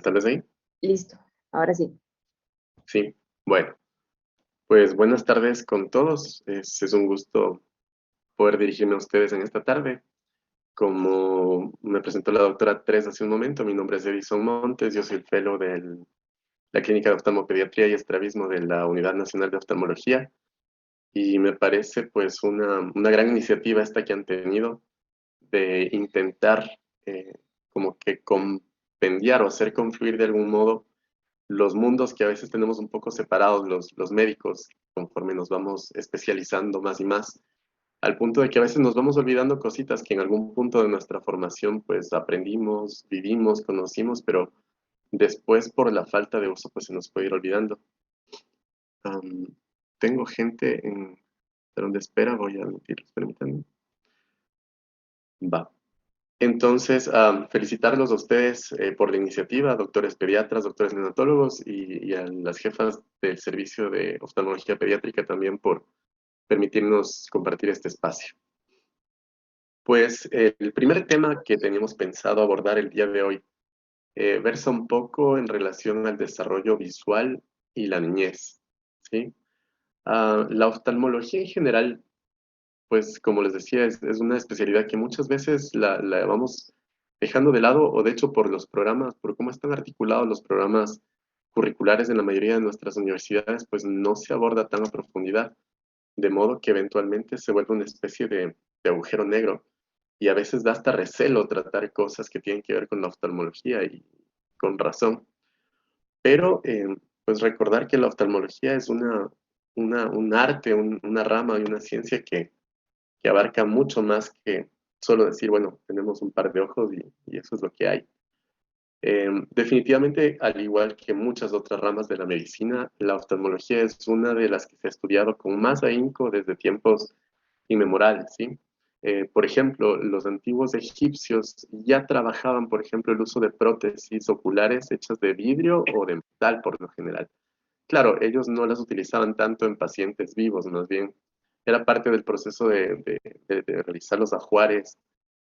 Tal vez ahí. Listo, ahora sí. Sí. Bueno, pues buenas tardes con todos. Es un gusto poder dirigirme a ustedes en esta tarde. Como me presentó la doctora Teresa hace un momento, mi nombre es Edison Montes, yo soy el fellow de la Clínica de Oftalmopediatría y Estrabismo de la Unidad Nacional de Oftalmología y me parece pues una gran iniciativa esta que han tenido de intentar como que compendiar o hacer confluir de algún modo los mundos que a veces tenemos un poco separados los médicos conforme nos vamos especializando más y más, al punto de que a veces nos vamos olvidando cositas que en algún punto de nuestra formación pues aprendimos, vivimos, conocimos, pero después por la falta de uso pues se nos puede ir olvidando. Am, Tengo gente en salón de espera, voy a admitirlos, permítanme. Va. Entonces, felicitarlos a ustedes por la iniciativa, doctores pediatras, doctores neonatólogos y a las jefas del servicio de oftalmología pediátrica también por permitirnos compartir este espacio. Pues el primer tema que teníamos pensado abordar el día de hoy versa un poco en relación al desarrollo visual y la niñez, ¿sí? La oftalmología en general, pues como les decía, es una especialidad que muchas veces la vamos dejando de lado, o de hecho por los programas, por cómo están articulados los programas curriculares en la mayoría de nuestras universidades, pues no se aborda tan a profundidad, de modo que eventualmente se vuelve una especie de agujero negro, y a veces da hasta recelo tratar cosas que tienen que ver con la oftalmología, y con razón. Pero, pues recordar que la oftalmología es un arte, una rama y una ciencia que abarca mucho más que solo decir, bueno, tenemos un par de ojos y eso es lo que hay. Definitivamente, al igual que muchas otras ramas de la medicina, la oftalmología es una de las que se ha estudiado con más ahínco desde tiempos inmemorables, ¿sí? Por ejemplo, los antiguos egipcios ya trabajaban, por ejemplo, el uso de prótesis oculares hechas de vidrio o de metal por lo general. Claro, ellos no las utilizaban tanto en pacientes vivos, más bien era parte del proceso de realizar los ajuares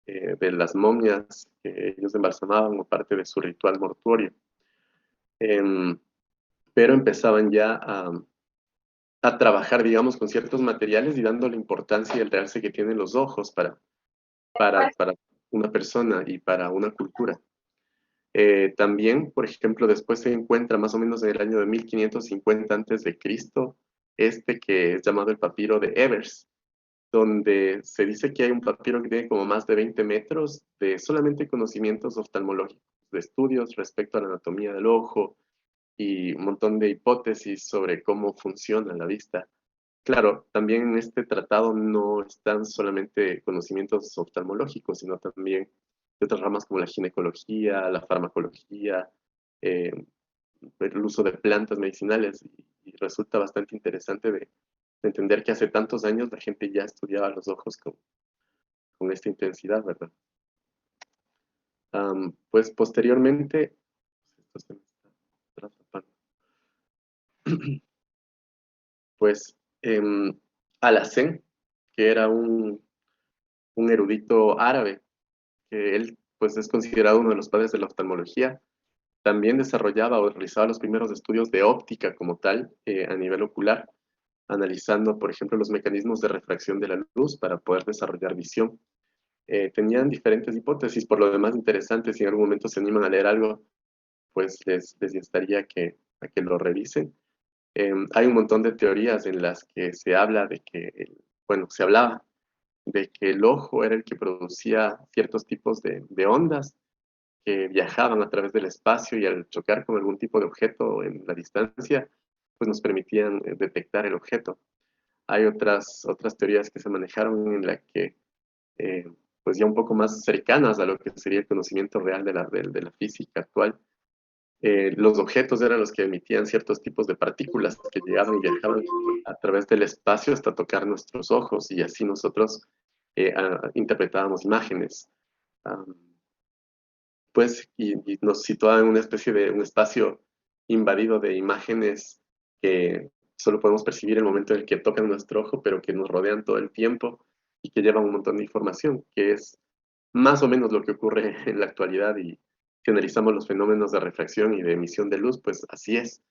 de las momias que ellos embalsamaban o parte de su ritual mortuorio. Em, pero empezaban ya a trabajar, digamos, con ciertos materiales y dando la importancia y el realce que tienen los ojos para una persona y para una cultura. También, por ejemplo, después se encuentra más o menos en el año de 1550 antes de Cristo, este que es llamado el papiro de Evers, donde se dice que hay un papiro que tiene como más de 20 metros de solamente conocimientos oftalmológicos, de estudios respecto a la anatomía del ojo y un montón de hipótesis sobre cómo funciona la vista. Claro, también en este tratado no están solamente conocimientos oftalmológicos, sino también de otras ramas como la ginecología, la farmacología, eh, el uso de plantas medicinales, y resulta bastante interesante de entender que hace tantos años la gente ya estudiaba los ojos con esta intensidad, ¿verdad? Pues posteriormente, esto se me está traspapando. Pues Alacén, que era un erudito árabe, que él pues es considerado uno de los padres de la oftalmología, también desarrollaba o realizaba los primeros estudios de óptica como tal a nivel ocular, analizando, por ejemplo, los mecanismos de refracción de la luz para poder desarrollar visión. Tenían diferentes hipótesis, por lo demás interesantes, si en algún momento se animan a leer algo, pues les instaría a que lo revisen. Hay un montón de teorías en las que se habla de que, bueno, se hablaba de que el ojo era el que producía ciertos tipos de ondas que viajaban a través del espacio y al chocar con algún tipo de objeto en la distancia, pues nos permitían detectar el objeto. Hay otras teorías que se manejaron en la que, eh, pues ya un poco más cercanas a lo que sería el conocimiento real de la física actual, los objetos eran los que emitían ciertos tipos de partículas que llegaban y viajaban a través del espacio hasta tocar nuestros ojos y así nosotros interpretábamos imágenes. Um, pues y nos situaba en una especie de un espacio invadido de imágenes que solo podemos percibir en el momento en el que tocan nuestro ojo, pero que nos rodean todo el tiempo y que llevan un montón de información, que es más o menos lo que ocurre en la actualidad y si analizamos los fenómenos de refracción y de emisión de luz, pues así es.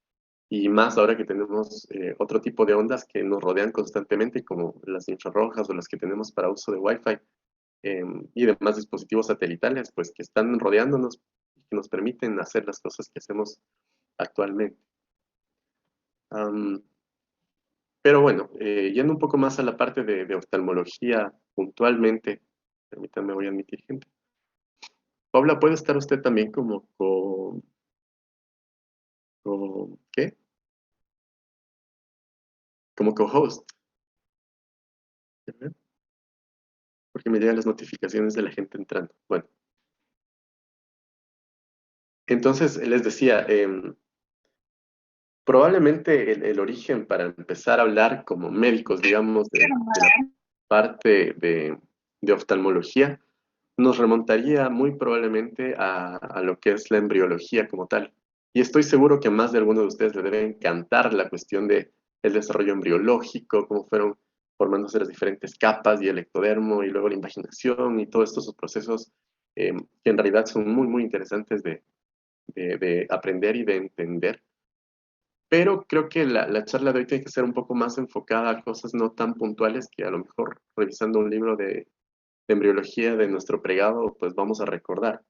Y más ahora que tenemos otro tipo de ondas que nos rodean constantemente, como las infrarrojas o las que tenemos para uso de Wi-Fi y demás dispositivos satelitales, pues que están rodeándonos y que nos permiten hacer las cosas que hacemos actualmente. Pero bueno, yendo un poco más a la parte de oftalmología puntualmente, permítanme, voy a admitir gente. Paula, ¿puede estar usted también como ¿qué? Como co-host, ¿verdad? Porque me llegan las notificaciones de la gente entrando. Bueno, entonces les decía, probablemente el origen para empezar a hablar como médicos, digamos, de la parte de oftalmología, nos remontaría muy probablemente a lo que es la embriología como tal. Y estoy seguro que a más de alguno de ustedes le debe encantar la cuestión de el desarrollo embriológico, cómo fueron formándose las diferentes capas y el ectodermo y luego la invaginación y todos estos procesos que en realidad son muy, muy interesantes de aprender y de entender. Pero creo que la charla de hoy tiene que ser un poco más enfocada a cosas no tan puntuales que a lo mejor revisando un libro de embriología de nuestro pregado, pues vamos a recordar.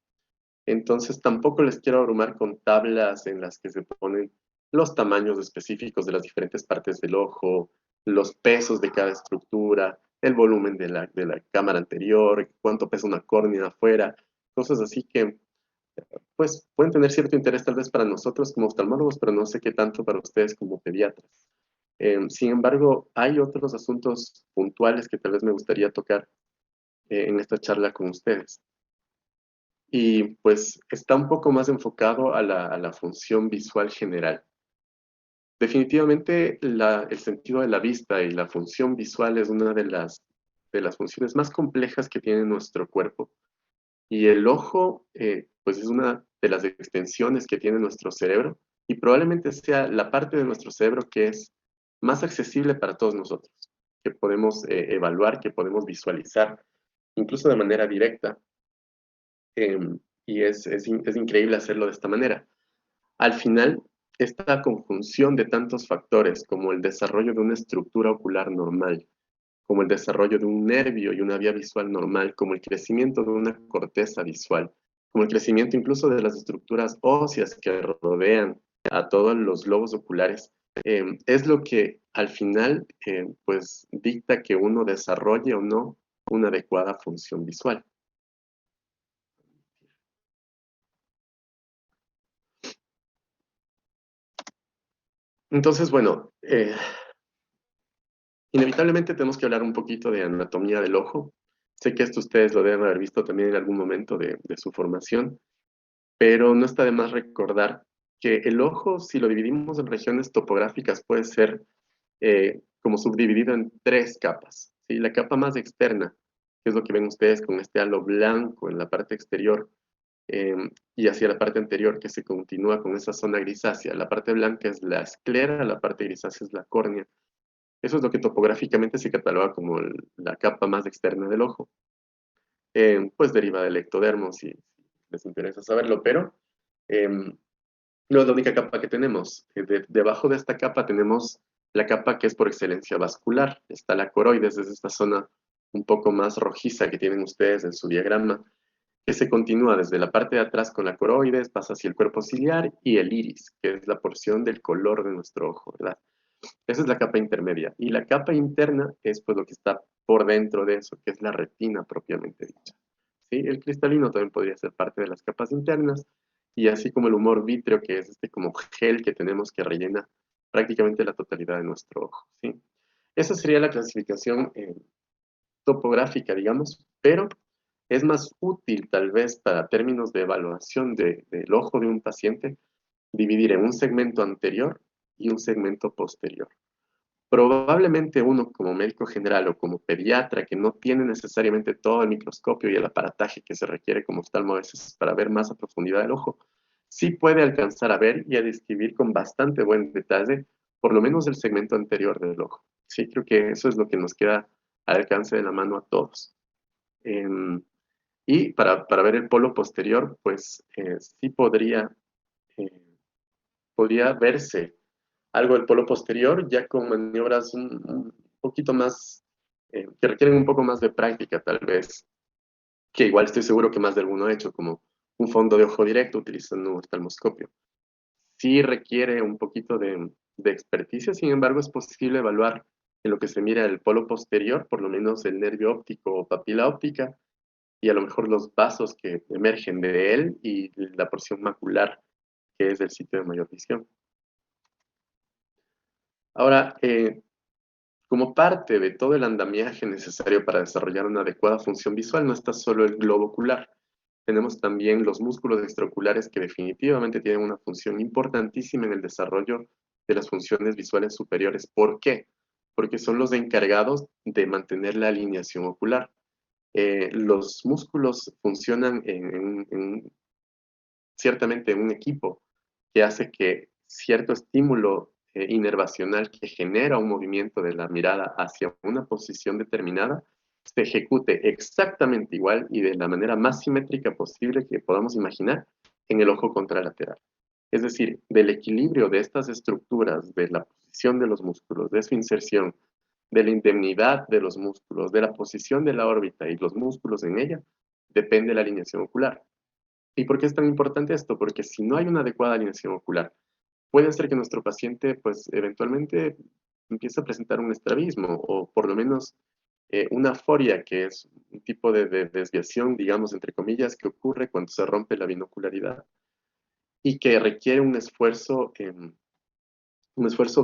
Entonces tampoco les quiero abrumar con tablas en las que se ponen los tamaños específicos de las diferentes partes del ojo, los pesos de cada estructura, el volumen de la cámara anterior, cuánto pesa una córnea afuera, cosas así que pues pueden tener cierto interés tal vez para nosotros como oftalmólogos, pero no sé qué tanto para ustedes como pediatras. Sin embargo, hay otros asuntos puntuales que tal vez me gustaría tocar en esta charla con ustedes. Y pues está un poco más enfocado a la función visual general. Definitivamente el sentido de la vista y la función visual es una de las funciones más complejas que tiene nuestro cuerpo. Y el ojo, pues es una de las extensiones que tiene nuestro cerebro y probablemente sea la parte de nuestro cerebro que es más accesible para todos nosotros, que podemos evaluar, que podemos visualizar, incluso de manera directa. Y es increíble hacerlo de esta manera. Al final, esta conjunción de tantos factores como el desarrollo de una estructura ocular normal, como el desarrollo de un nervio y una vía visual normal, como el crecimiento de una corteza visual, como el crecimiento incluso de las estructuras óseas que rodean a todos los globos oculares, es lo que al final pues dicta que uno desarrolle o no una adecuada función visual. Entonces, bueno, inevitablemente tenemos que hablar un poquito de anatomía del ojo. Sé que esto ustedes lo deben haber visto también en algún momento de su formación, pero no está de más recordar que el ojo, si lo dividimos en regiones topográficas, puede ser como subdividido en tres capas. ¿Sí? La capa más externa, que es lo que ven ustedes con este halo blanco en la parte exterior, y hacia la parte anterior que se continúa con esa zona grisácea. La parte blanca es la esclera, la parte grisácea es la córnea. Eso es lo que topográficamente se cataloga como la capa más externa del ojo. Pues deriva del ectodermo, si les interesa saberlo, pero no es la única capa que tenemos. Debajo de esta capa tenemos la capa que es por excelencia vascular. Está la coroides, es esta zona un poco más rojiza que tienen ustedes en su diagrama, que se continúa desde la parte de atrás con la coroides, pasa hacia el cuerpo ciliar y el iris, que es la porción del color de nuestro ojo, ¿verdad? Esa es la capa intermedia. Y la capa interna es pues lo que está por dentro de eso, que es la retina propiamente dicha. ¿Sí? El cristalino también podría ser parte de las capas internas, y así como el humor vítreo, que es este como gel que tenemos que rellena prácticamente la totalidad de nuestro ojo. ¿Sí? Esa sería la clasificación topográfica, digamos, pero es más útil tal vez para términos de evaluación del ojo de un paciente dividir en un segmento anterior y un segmento posterior. Probablemente uno como médico general o como pediatra que no tiene necesariamente todo el microscopio y el aparataje que se requiere como oftalmo a veces para ver más a profundidad el ojo, sí puede alcanzar a ver y a describir con bastante buen detalle por lo menos el segmento anterior del ojo. Sí, creo que eso es lo que nos queda al alcance de la mano a todos. Em, Y para ver el polo posterior, pues sí podría verse algo del polo posterior, ya con maniobras un poquito más, que requieren un poco más de práctica, tal vez, que igual estoy seguro que más de alguno ha hecho, como un fondo de ojo directo utilizando un oftalmoscopio. Sí requiere un poquito de experticia, sin embargo, es posible evaluar en lo que se mira el polo posterior, por lo menos el nervio óptico o papila óptica, y a lo mejor los vasos que emergen de él y la porción macular, que es el sitio de mayor visión. Ahora, como parte de todo el andamiaje necesario para desarrollar una adecuada función visual, no está solo el globo ocular. Tenemos también los músculos extraoculares que definitivamente tienen una función importantísima en el desarrollo de las funciones visuales superiores. ¿Por qué? Porque son los encargados de mantener la alineación ocular. Los músculos funcionan ciertamente en un equipo que hace que cierto estímulo inervacional que genera un movimiento de la mirada hacia una posición determinada se ejecute exactamente igual y de la manera más simétrica posible que podamos imaginar en el ojo contralateral. Es decir, del equilibrio de estas estructuras, de la posición de los músculos, de su inserción, de la indemnidad de los músculos, de la posición de la órbita y los músculos en ella, depende la alineación ocular. ¿Y por qué es tan importante esto? Porque si no hay una adecuada alineación ocular, puede ser que nuestro paciente, pues, eventualmente empiece a presentar un estrabismo o por lo menos una aforia, que es un tipo de desviación, digamos, entre comillas, que ocurre cuando se rompe la binocularidad y que requiere un esfuerzo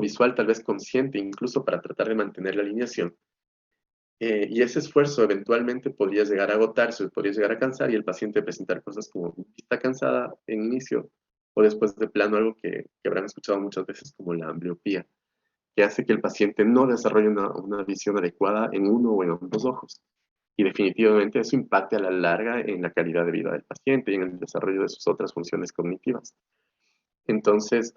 visual tal vez consciente, incluso para tratar de mantener la alineación. Y ese esfuerzo eventualmente podría llegar a agotarse, podría llegar a cansar y el paciente presentar cosas como vista cansada en inicio o después de plano algo que habrán escuchado muchas veces como la ambliopía, que hace que el paciente no desarrolle una visión adecuada en uno o en ambos ojos. Y definitivamente eso impacta a la larga en la calidad de vida del paciente y en el desarrollo de sus otras funciones cognitivas. Entonces,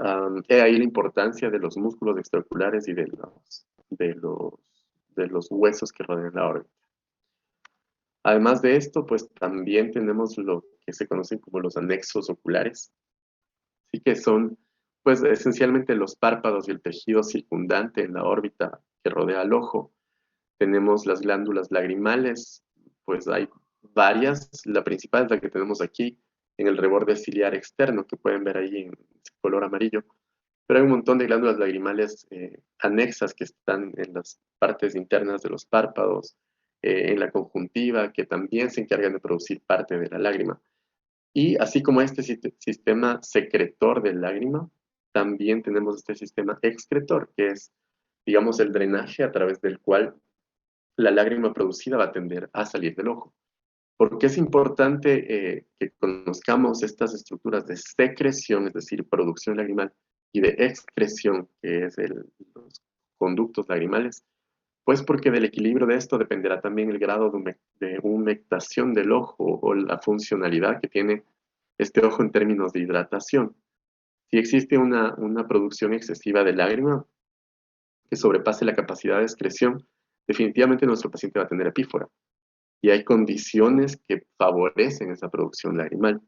he ahí la importancia de los músculos extraoculares y de los, de los huesos que rodean la órbita. Además de esto, pues también tenemos lo que se conocen como los anexos oculares, así que son pues esencialmente los párpados y el tejido circundante en la órbita que rodea al ojo. Tenemos las glándulas lagrimales, pues hay varias, la principal es la que tenemos aquí en el reborde ciliar externo, que pueden ver ahí en color amarillo, pero hay un montón de glándulas lagrimales anexas que están en las partes internas de los párpados, en la conjuntiva, que también se encargan de producir parte de la lágrima. Y así como este sistema secretor de lágrima, también tenemos este sistema excretor, que es, digamos, el drenaje a través del cual la lágrima producida va a tender a salir del ojo. Porque es importante que conozcamos estas estructuras de secreción, es decir, producción lagrimal, y de excreción, que es los conductos lagrimales, pues porque del equilibrio de esto dependerá también el grado de humectación del ojo o la funcionalidad que tiene este ojo en términos de hidratación. Si existe una producción excesiva de lágrima que sobrepase la capacidad de excreción, definitivamente nuestro paciente va a tener epífora. Y hay condiciones que favorecen esa producción lagrimal.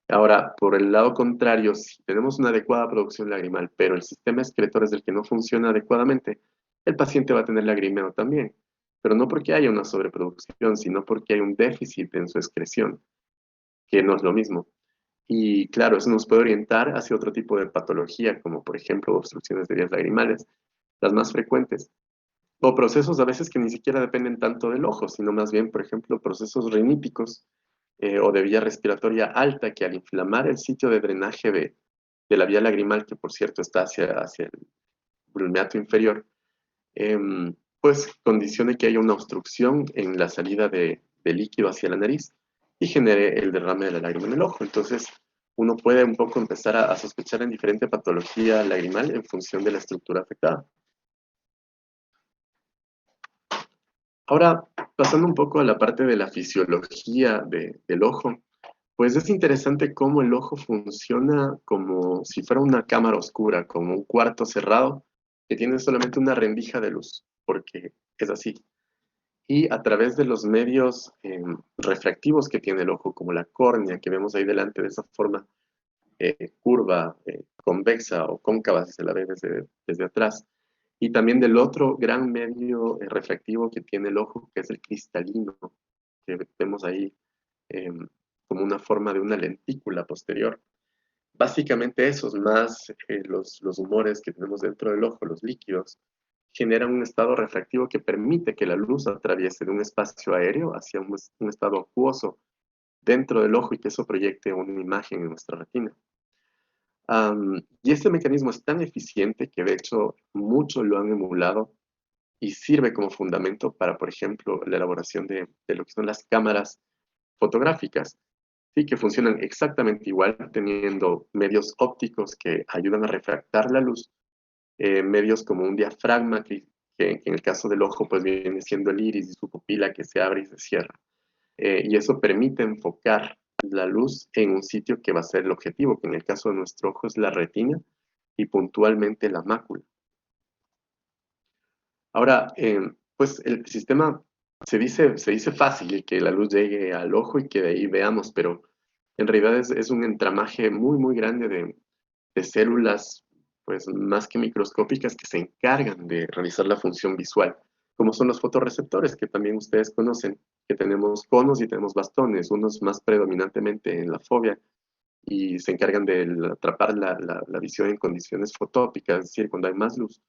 Ahora, por el lado contrario, si tenemos una adecuada producción lagrimal, pero el sistema excretor es el que no funciona adecuadamente, el paciente va a tener lagrimeo también, pero no porque haya una sobreproducción, sino porque hay un déficit en su excreción, que no es lo mismo. Y claro, eso nos puede orientar hacia otro tipo de patología, como por ejemplo obstrucciones de vías lagrimales, las más frecuentes, o procesos a veces que ni siquiera dependen tanto del ojo, sino más bien, por ejemplo, procesos riníticos o de vía respiratoria alta, que al inflamar el sitio de drenaje de la vía lagrimal, que por cierto está hacia el bulmeato inferior, pues condicione que haya una obstrucción en la salida de líquido hacia la nariz y genere el derrame de la lágrima en el ojo. Entonces, uno puede un poco empezar a sospechar en diferente patología lagrimal en función de la estructura afectada. Ahora, pasando un poco a la parte de la fisiología del ojo, pues es interesante cómo el ojo funciona como si fuera una cámara oscura, como un cuarto cerrado que tiene solamente una rendija de luz, porque es así. Y a través de los medios refractivos que tiene el ojo, como la córnea que vemos ahí delante de esa forma curva, convexa o cóncava, si se la ve desde atrás, y también del otro gran medio refractivo que tiene el ojo, que es el cristalino, que vemos ahí eh, como una forma de una lentícula posterior. Básicamente esos, más los humores que tenemos dentro del ojo, los líquidos, generan un estado refractivo que permite que la luz atraviese de un espacio aéreo hacia un estado acuoso dentro del ojo y que eso proyecte una imagen en nuestra retina. Y este mecanismo es tan eficiente que de hecho muchos lo han emulado y sirve como fundamento para, por ejemplo, la elaboración de lo que son las cámaras fotográficas, ¿sí? Que funcionan exactamente igual, teniendo medios ópticos que ayudan a refractar la luz, medios como un diafragma, que en el caso del ojo pues viene siendo el iris y su pupila que se abre y se cierra. Y eso permite enfocar la luz en un sitio que va a ser el objetivo, que en el caso de nuestro ojo es la retina y puntualmente la mácula. Ahora, pues el sistema se dice fácil que la luz llegue al ojo y que de ahí veamos, pero en realidad es un entramaje muy, muy grande de células, pues más que microscópicas, que se encargan de realizar la función visual, como son los fotorreceptores, que también ustedes conocen, que tenemos conos y tenemos bastones, unos más predominantemente en la fobia, y se encargan de atrapar la visión en condiciones fotópicas, es decir, cuando hay más luz,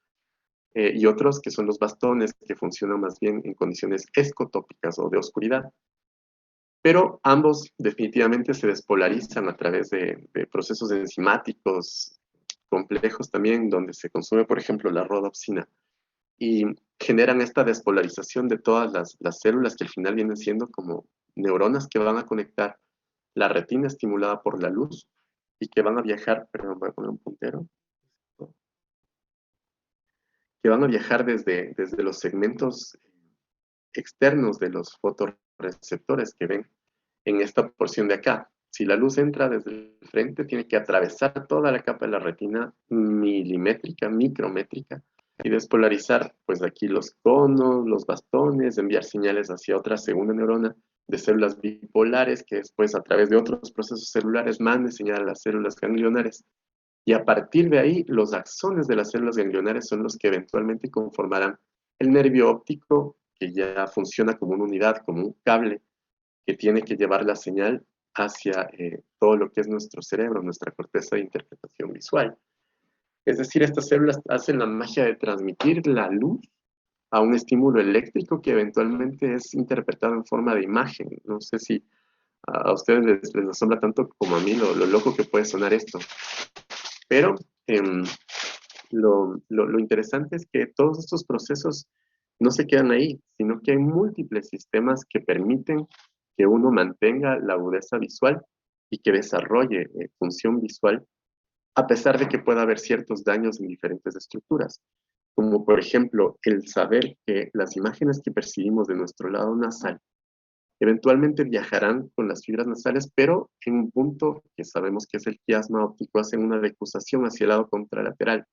y otros que son los bastones, que funcionan más bien en condiciones escotópicas o de oscuridad. Pero ambos definitivamente se despolarizan a través de procesos enzimáticos complejos también, donde se consume, por ejemplo, la rodopsina, y generan esta despolarización de todas las células que al final vienen siendo como neuronas que van a conectar la retina estimulada por la luz y que van a viajar, perdón, voy a poner un puntero, que van a viajar desde los segmentos externos de los fotorreceptores que ven en esta porción de acá. Si la luz entra desde el frente, tiene que atravesar toda la capa de la retina milimétrica, micrométrica, y despolarizar, pues aquí los conos, los bastones, enviar señales hacia otra segunda neurona de células bipolares, que después a través de otros procesos celulares mande señal a las células ganglionares. Y a partir de ahí, los axones de las células ganglionares son los que eventualmente conformarán el nervio óptico, que ya funciona como una unidad, como un cable, que tiene que llevar la señal hacia todo lo que es nuestro cerebro, nuestra corteza de interpretación visual. Es decir, estas células hacen la magia de transmitir la luz a un estímulo eléctrico que eventualmente es interpretado en forma de imagen. No sé si a ustedes les asombra tanto como a mí lo loco que puede sonar esto. Pero lo interesante es que todos estos procesos no se quedan ahí, sino que hay múltiples sistemas que permiten que uno mantenga la agudeza visual y que desarrolle función visual, a pesar de que pueda haber ciertos daños en diferentes estructuras, como por ejemplo el saber que las imágenes que percibimos de nuestro lado nasal eventualmente viajarán con las fibras nasales, pero en un punto que sabemos que es el quiasma óptico, hacen una decusación hacia el lado contralateral,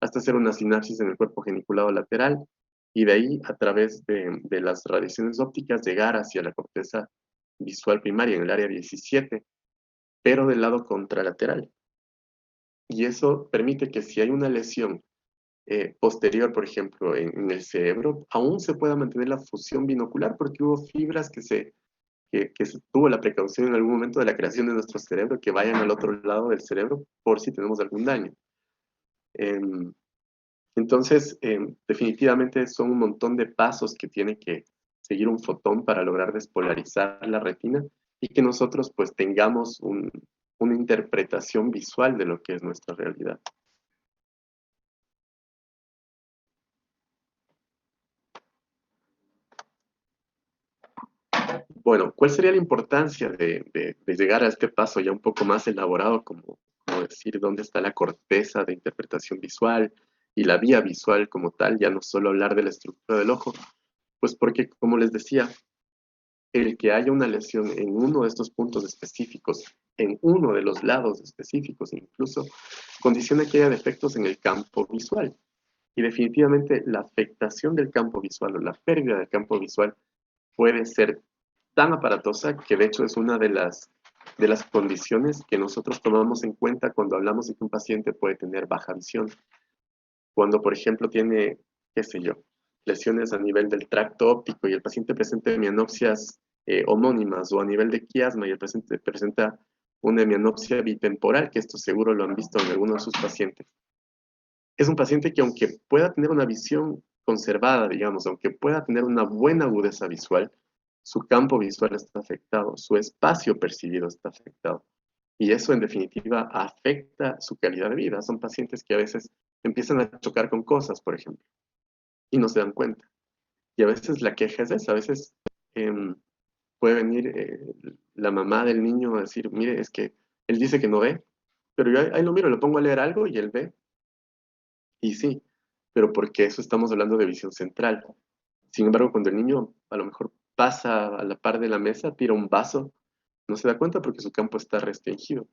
hasta hacer una sinapsis en el cuerpo geniculado lateral, y de ahí, a través de las radiaciones ópticas, llegar hacia la corteza visual primaria en el área 17, pero del lado contralateral. Y eso permite que si hay una lesión posterior, por ejemplo, en el cerebro, aún se pueda mantener la fusión binocular, porque hubo fibras que se tuvo la precaución en algún momento de la creación de nuestro cerebro que vayan al otro lado del cerebro por si tenemos algún daño. Entonces, definitivamente son un montón de pasos que tiene que seguir un fotón para lograr despolarizar la retina y que nosotros pues tengamos una interpretación visual de lo que es nuestra realidad. Bueno, ¿cuál sería la importancia de llegar a este paso ya un poco más elaborado, como decir dónde está la corteza de interpretación visual y la vía visual como tal, ya no solo hablar de la estructura del ojo? Pues porque, como les decía, el que haya una lesión en uno de estos puntos específicos, en uno de los lados específicos incluso, condiciona que haya defectos en el campo visual. Y definitivamente la afectación del campo visual o la pérdida del campo visual puede ser tan aparatosa que de hecho es una de las condiciones que nosotros tomamos en cuenta cuando hablamos de que un paciente puede tener baja visión. Cuando, por ejemplo, tiene, qué sé yo, lesiones a nivel del tracto óptico y el paciente presenta hemianopsias homónimas, o a nivel de quiasma y el paciente presenta una hemianopsia bitemporal, que esto seguro lo han visto en algunos de sus pacientes. Es un paciente que, aunque pueda tener una visión conservada, digamos, aunque pueda tener una buena agudeza visual, su campo visual está afectado, su espacio percibido está afectado. Y eso, en definitiva, afecta su calidad de vida. Son pacientes que a veces empiezan a chocar con cosas, por ejemplo, y no se dan cuenta. Y a veces la queja es esa. A veces puede venir la mamá del niño a decir, mire, es que él dice que no ve, pero yo ahí lo miro, lo pongo a leer algo y él ve. Y sí, pero porque eso estamos hablando de visión central. Sin embargo, cuando el niño a lo mejor pasa a la par de la mesa, tira un vaso, no se da cuenta porque su campo está restringido.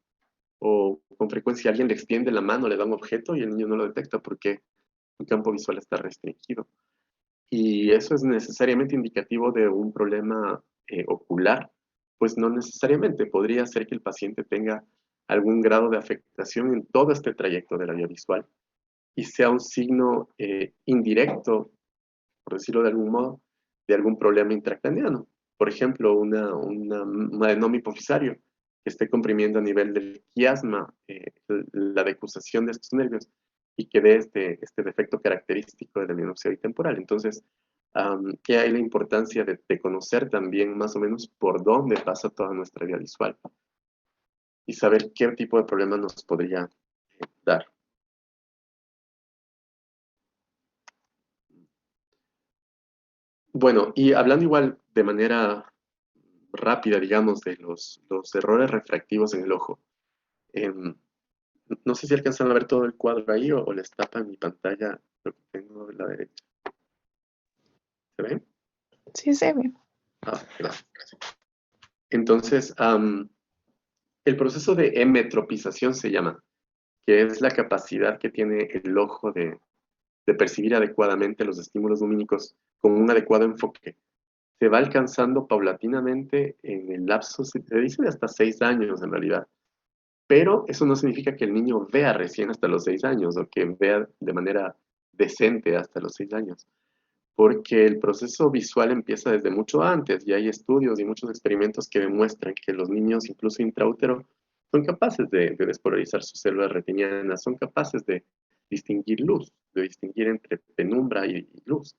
O con frecuencia alguien le extiende la mano, le da un objeto y el niño no lo detecta porque su campo visual está restringido. Y eso es necesariamente indicativo de un problema ocular, pues no necesariamente. Podría ser que el paciente tenga algún grado de afectación en todo este trayecto de la vía visual y sea un signo indirecto, por decirlo de algún modo, de algún problema intracraneano. Por ejemplo, un adenoma hipofisario que esté comprimiendo a nivel del quiasma la decusación de estos nervios y que dé este defecto característico de la miopsia bitemporal. Entonces, ¿qué hay la importancia de conocer también más o menos por dónde pasa toda nuestra vía visual y saber qué tipo de problema nos podría dar? Bueno, y hablando igual de manera rápida, digamos, de los errores refractivos en el ojo. em, no sé si alcanzan a ver todo el cuadro ahí o les tapa mi pantalla lo que tengo de la derecha. ¿Se ve? Sí, se ve. Ah, gracias. Entonces, el proceso de emetropización se llama, que es la capacidad que tiene el ojo de percibir adecuadamente los estímulos lumínicos con un adecuado enfoque. Se va alcanzando paulatinamente en el lapso, se dice, de hasta 6 años en realidad. Pero eso no significa que el niño vea recién hasta los 6 años o que vea de manera decente hasta los 6 años, porque el proceso visual empieza desde mucho antes y hay estudios y muchos experimentos que demuestran que los niños, incluso intraútero, son capaces de despolarizar sus células retinianas, son capaces de distinguir luz, de distinguir entre penumbra y luz.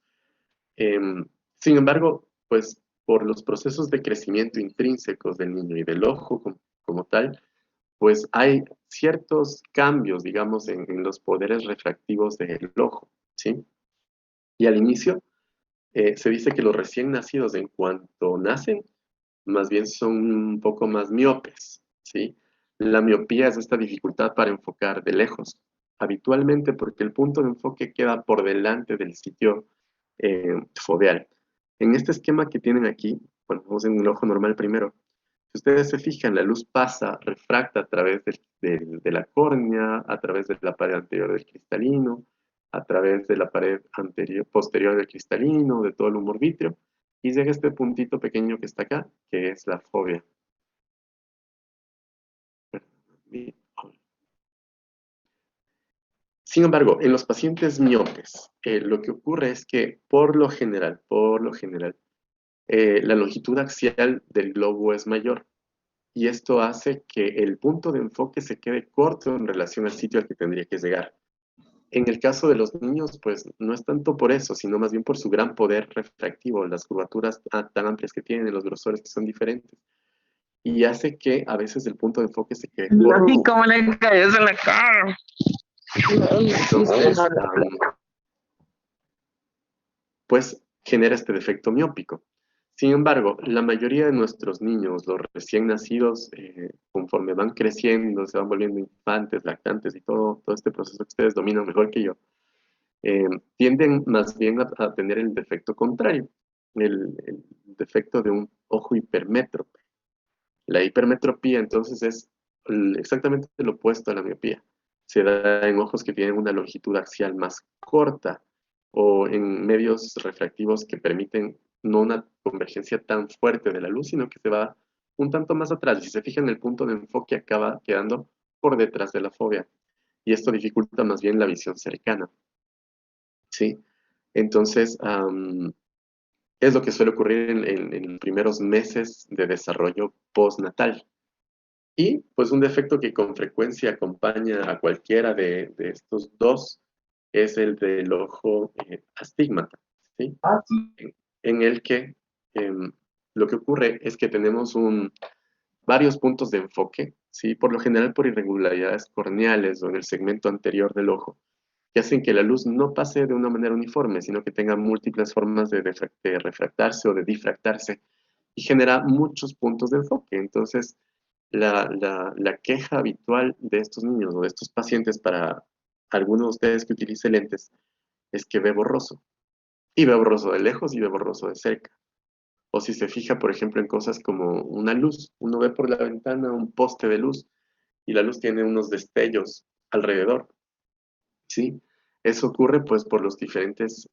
Sin embargo, pues por los procesos de crecimiento intrínsecos del niño y del ojo como tal, pues hay ciertos cambios, digamos, en los poderes refractivos del ojo, ¿sí? Y al inicio se dice que los recién nacidos, en cuanto nacen, más bien son un poco más miopes, ¿sí? La miopía es esta dificultad para enfocar de lejos, habitualmente porque el punto de enfoque queda por delante del sitio foveal. En este esquema que tienen aquí, bueno, vamos en el ojo normal primero. Si ustedes se fijan, la luz pasa, refracta a través de la córnea, a través de la pared anterior del cristalino, a través de la pared posterior del cristalino, de todo el humor vítreo, y llega a este puntito pequeño que está acá, que es la fobia. Sin embargo, en los pacientes miopes, lo que ocurre es que por lo general, la longitud axial del globo es mayor y esto hace que el punto de enfoque se quede corto en relación al sitio al que tendría que llegar. En el caso de los niños, pues no es tanto por eso, sino más bien por su gran poder refractivo, las curvaturas tan amplias que tienen, los grosores que son diferentes, y hace que a veces el punto de enfoque se quede corto. ¿Y cómo le cayó en la cara? Entonces, pues genera este defecto miópico. Sin embargo, la mayoría de nuestros niños, los recién nacidos, conforme van creciendo, se van volviendo infantes, lactantes y todo este proceso que ustedes dominan mejor que yo, tienden más bien a tener el defecto contrario, el defecto de un ojo hipermétrope. La hipermetropía entonces es exactamente lo opuesto a la miopía. Se da en ojos que tienen una longitud axial más corta o en medios refractivos que permiten no una convergencia tan fuerte de la luz, sino que se va un tanto más atrás. Si se fijan, el punto de enfoque acaba quedando por detrás de la fóvea. Y esto dificulta más bien la visión cercana. ¿Sí? Entonces, es lo que suele ocurrir en los primeros meses de desarrollo postnatal. Y pues un defecto que con frecuencia acompaña a cualquiera de estos dos es el del ojo astigmata, ¿sí? En el que em, lo que ocurre es que tenemos varios puntos de enfoque, ¿sí? Por lo general por irregularidades corneales o en el segmento anterior del ojo, que hacen que la luz no pase de una manera uniforme, sino que tenga múltiples formas de refractarse o de difractarse y genera muchos puntos de enfoque. Entonces, la queja habitual de estos niños o de estos pacientes para algunos de ustedes que utilicen lentes es que ve borroso. Y ve borroso de lejos y ve borroso de cerca. O si se fija, por ejemplo, en cosas como una luz. Uno ve por la ventana un poste de luz y la luz tiene unos destellos alrededor. ¿Sí? Eso ocurre pues por los diferentes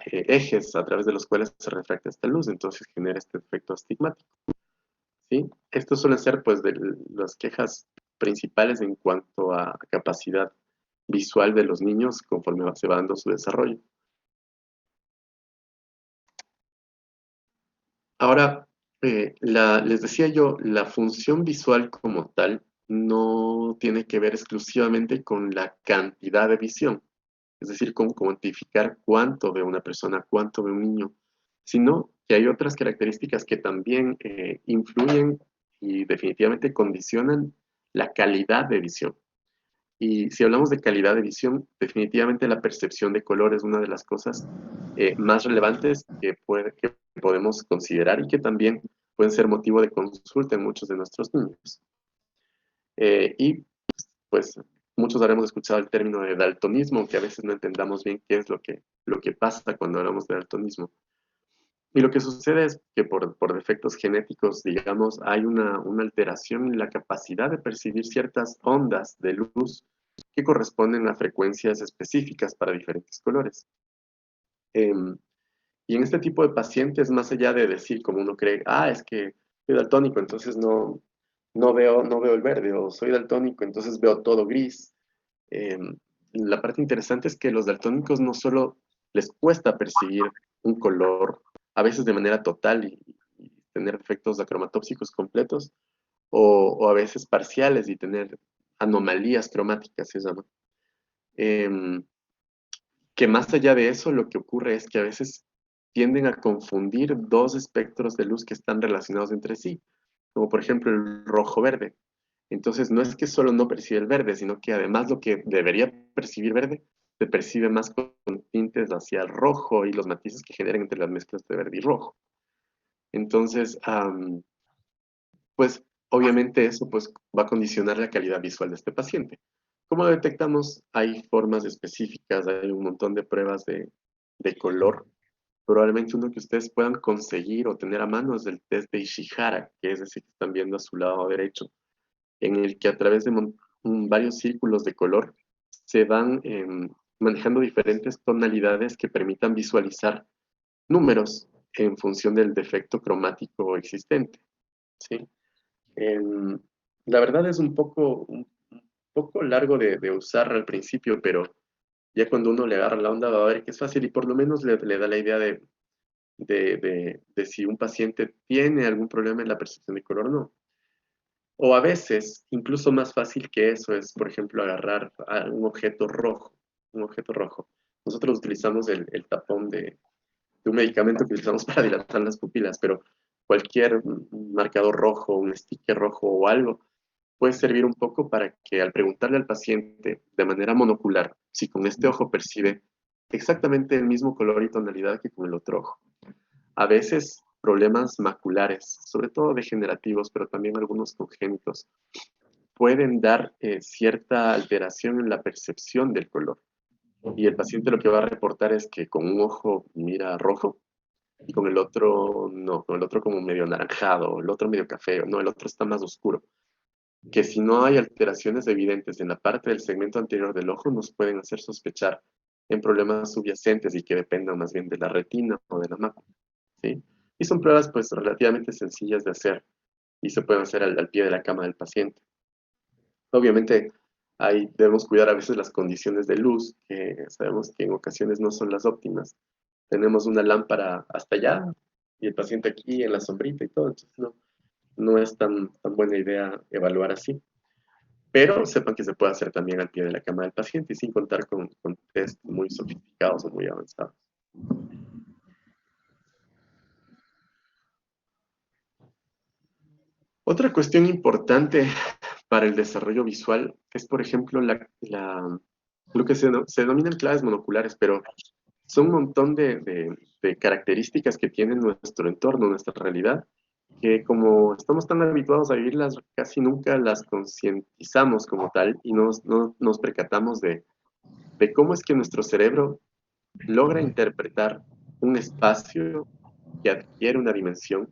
ejes a través de los cuales se refracta esta luz. Entonces genera este efecto astigmático. ¿Sí? Estos suelen ser pues de las quejas principales en cuanto a capacidad visual de los niños conforme se va dando su desarrollo. Ahora, les decía yo, la función visual como tal no tiene que ver exclusivamente con la cantidad de visión, es decir, con cuantificar cuánto ve una persona, cuánto ve un niño, sino que hay otras características que también influyen y definitivamente condicionan la calidad de visión. Y si hablamos de calidad de visión, definitivamente la percepción de color es una de las cosas más relevantes que podemos considerar y que también pueden ser motivo de consulta en muchos de nuestros niños. Y pues muchos habremos escuchado el término de daltonismo, aunque a veces no entendamos bien qué es lo que pasa cuando hablamos de daltonismo. Y lo que sucede es que por defectos genéticos, digamos, hay una alteración en la capacidad de percibir ciertas ondas de luz que corresponden a frecuencias específicas para diferentes colores. Em, y en este tipo de pacientes, más allá de decir, como uno cree, es que soy daltónico, entonces no veo el verde, o soy daltónico, entonces veo todo gris. Em, la parte interesante es que los daltónicos no solo les cuesta percibir un color, a veces de manera total y tener efectos acromatópsicos completos, o a veces parciales y tener anomalías cromáticas, se llama. Em, que más allá de eso, lo que ocurre es que a veces tienden a confundir dos espectros de luz que están relacionados entre sí, como por ejemplo el rojo-verde. Entonces, no es que solo no percibe el verde, sino que además lo que debería percibir verde, se percibe más con tintes hacia el rojo y los matices que generan entre las mezclas de verde y rojo. Entonces, pues obviamente eso pues, va a condicionar la calidad visual de este paciente. ¿Cómo lo detectamos? Hay formas específicas, hay un montón de pruebas de color. Probablemente uno que ustedes puedan conseguir o tener a mano es el test de Ishihara, que es decir, que están viendo a su lado derecho, en el que a través de varios círculos de color se van manejando diferentes tonalidades que permitan visualizar números en función del defecto cromático existente. ¿Sí? Em, la verdad es un poco largo de usar al principio, pero ya cuando uno le agarra la onda va a ver que es fácil y por lo menos le da la idea de si un paciente tiene algún problema en la percepción de color o no. O a veces, incluso más fácil que eso es, por ejemplo, agarrar a un objeto rojo, un objeto rojo. Nosotros utilizamos el tapón de un medicamento que utilizamos para dilatar las pupilas, pero cualquier marcador rojo, un sticker rojo o algo puede servir un poco para que al preguntarle al paciente de manera monocular si con este ojo percibe exactamente el mismo color y tonalidad que con el otro ojo. A veces problemas maculares, sobre todo degenerativos, pero también algunos congénitos, pueden dar cierta alteración en la percepción del color. Y el paciente lo que va a reportar es que con un ojo mira rojo y con el otro no, con el otro como medio anaranjado, el otro medio café, no, el otro está más oscuro. Que si no hay alteraciones evidentes en la parte del segmento anterior del ojo, nos pueden hacer sospechar en problemas subyacentes y que dependan más bien de la retina o de la mácula. ¿sí? Y son pruebas pues relativamente sencillas de hacer y se pueden hacer al pie de la cama del paciente. Obviamente, ahí debemos cuidar a veces las condiciones de luz, que sabemos que en ocasiones no son las óptimas. Tenemos una lámpara hasta allá y el paciente aquí en la sombrita y todo, entonces no es tan buena idea evaluar así. Pero sepan que se puede hacer también al pie de la cama del paciente y sin contar con test muy sofisticados o muy avanzados. Otra cuestión importante para el desarrollo visual es, por ejemplo, lo que se denominan claves monoculares, pero son un montón de características que tiene nuestro entorno, nuestra realidad, que como estamos tan habituados a vivirlas, casi nunca las concientizamos como tal y no nos percatamos de cómo es que nuestro cerebro logra interpretar un espacio que adquiere una dimensión,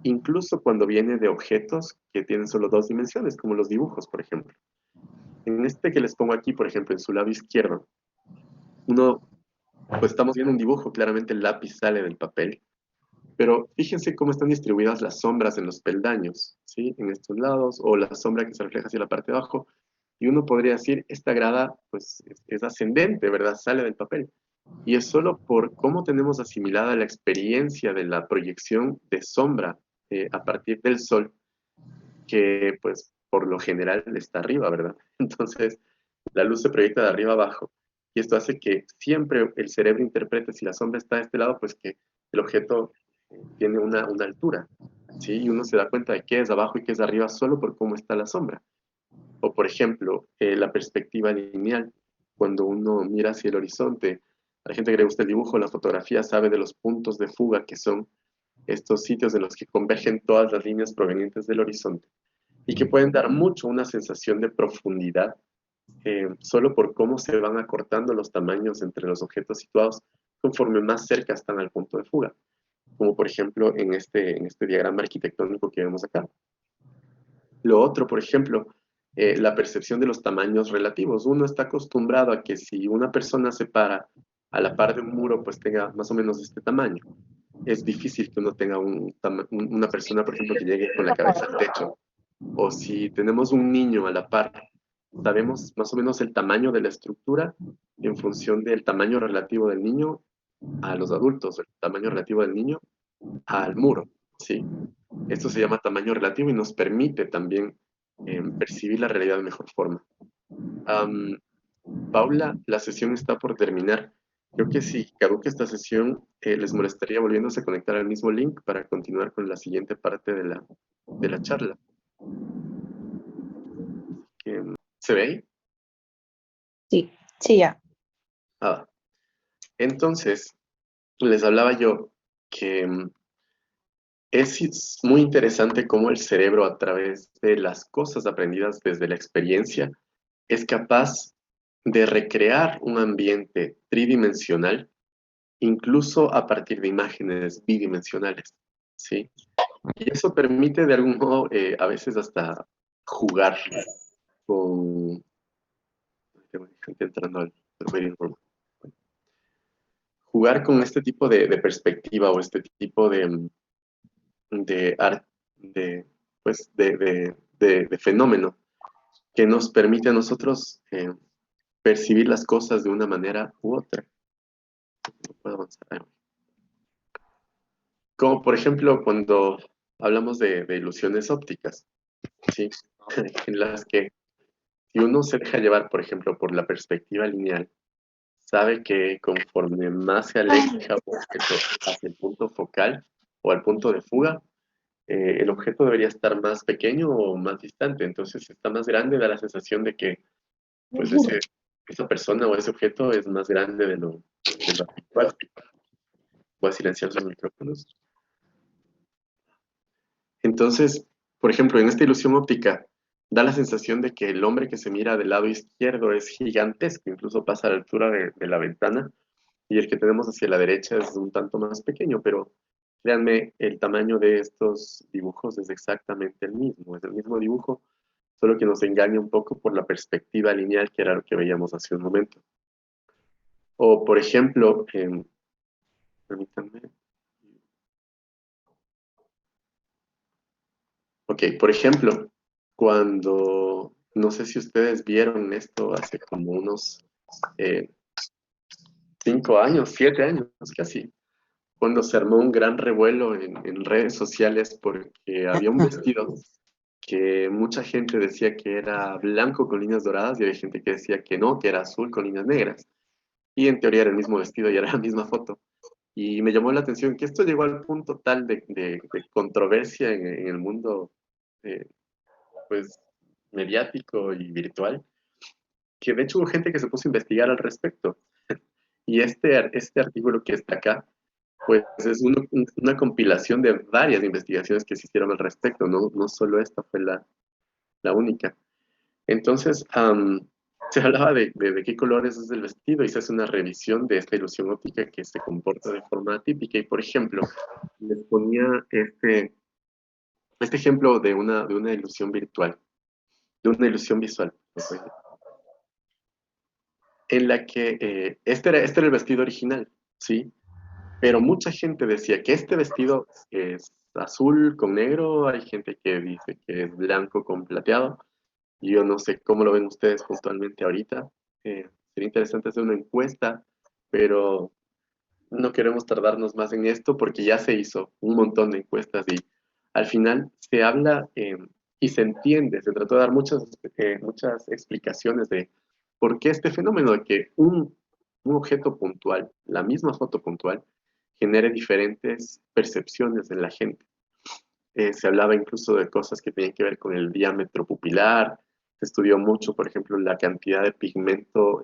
incluso cuando viene de objetos que tienen solo dos dimensiones, como los dibujos, por ejemplo. En este que les pongo aquí, por ejemplo, en su lado izquierdo, uno, pues estamos viendo un dibujo, claramente el lápiz sale del papel, pero fíjense cómo están distribuidas las sombras en los peldaños, ¿sí? En estos lados, o la sombra que se refleja hacia la parte de abajo, y uno podría decir, esta grada, pues, es ascendente, ¿verdad? Sale del papel. Y es solo por cómo tenemos asimilada la experiencia de la proyección de sombra a partir del sol, que pues por lo general está arriba, ¿verdad? Entonces, la luz se proyecta de arriba abajo y esto hace que siempre el cerebro interprete si la sombra está de este lado, pues que el objeto tiene una altura, ¿sí? Y uno se da cuenta de qué es abajo y qué es arriba solo por cómo está la sombra. O por ejemplo, la perspectiva lineal. Cuando uno mira hacia el horizonte, a la gente que le gusta el dibujo, la fotografía, sabe de los puntos de fuga que son estos sitios en los que convergen todas las líneas provenientes del horizonte y que pueden dar mucho una sensación de profundidad solo por cómo se van acortando los tamaños entre los objetos situados conforme más cerca están al punto de fuga, como por ejemplo en este diagrama arquitectónico que vemos acá. Lo otro, por ejemplo, la percepción de los tamaños relativos. Uno está acostumbrado a que si una persona se para a la par de un muro, pues tenga más o menos este tamaño. Es difícil que uno tenga una persona, por ejemplo, que llegue con la cabeza al techo. O si tenemos un niño a la par, sabemos más o menos el tamaño de la estructura en función del tamaño relativo del niño a los adultos, el tamaño relativo del niño al muro, ¿sí? Esto se llama tamaño relativo y nos permite también percibir la realidad de mejor forma. Am, Paula, la sesión está por terminar. Creo que si caduca esta sesión, les molestaría volviéndose a conectar al mismo link para continuar con la siguiente parte de la charla. ¿Se ve ahí? Sí, sí, ya. Ah, entonces, les hablaba yo que es muy interesante cómo el cerebro, a través de las cosas aprendidas desde la experiencia, es capaz de recrear un ambiente tridimensional, incluso a partir de imágenes bidimensionales, ¿sí? Y eso permite de algún modo a veces hasta jugar con... Tengo gente entrando al medio jugar con este tipo de perspectiva o este tipo de, ar- de, pues, de fenómeno que nos permite a nosotros percibir las cosas de una manera u otra. No puedo avanzar. Ahí voy. Como por ejemplo cuando hablamos de ilusiones ópticas, ¿sí? En las que si uno se deja llevar, por ejemplo, por la perspectiva lineal, sabe que conforme más se aleja un objeto hacia el punto focal o al punto de fuga, el objeto debería estar más pequeño o más distante. Entonces, si está más grande, da la sensación de que pues esa persona o ese objeto es más grande de lo habitual. Voy a silenciar los micrófonos. Entonces, por ejemplo, en esta ilusión óptica, da la sensación de que el hombre que se mira del lado izquierdo es gigantesco, incluso pasa a la altura de la ventana, y el que tenemos hacia la derecha es un tanto más pequeño, pero créanme, el tamaño de estos dibujos es exactamente el mismo, es el mismo dibujo, solo que nos engaña un poco por la perspectiva lineal que era lo que veíamos hace un momento. O, por ejemplo, permítanme, Ok, por ejemplo, cuando, no sé si ustedes vieron esto hace como unos eh, 5 años, 7 años casi, cuando se armó un gran revuelo en redes sociales porque había un vestido que mucha gente decía que era blanco con líneas doradas y había gente que decía que no, que era azul con líneas negras. Y en teoría era el mismo vestido y era la misma foto. Y me llamó la atención que esto llegó al punto tal de controversia en el mundo eh, pues, mediático y virtual, que de hecho hubo gente que se puso a investigar al respecto. Y este artículo que está acá, pues es una compilación de varias investigaciones que se hicieron al respecto, no solo esta fue la única. Entonces, se hablaba de qué colores es el vestido y se hace una revisión de esta ilusión óptica que se comporta de forma atípica. Y, por ejemplo, les ponía este ejemplo de una ilusión virtual, de una ilusión visual, en la que este era el vestido original, ¿sí? Pero mucha gente decía que este vestido es azul con negro, hay gente que dice que es blanco con plateado. Yo no sé cómo lo ven ustedes puntualmente ahorita. Sería interesante hacer una encuesta, pero no queremos tardarnos más en esto porque ya se hizo un montón de encuestas y al final se habla y se entiende, se trató de dar muchas explicaciones de por qué este fenómeno de que un objeto puntual, la misma foto puntual, genere diferentes percepciones en la gente. Se hablaba incluso de cosas que tenían que ver con el diámetro pupilar, se estudió mucho, por ejemplo, la cantidad de pigmento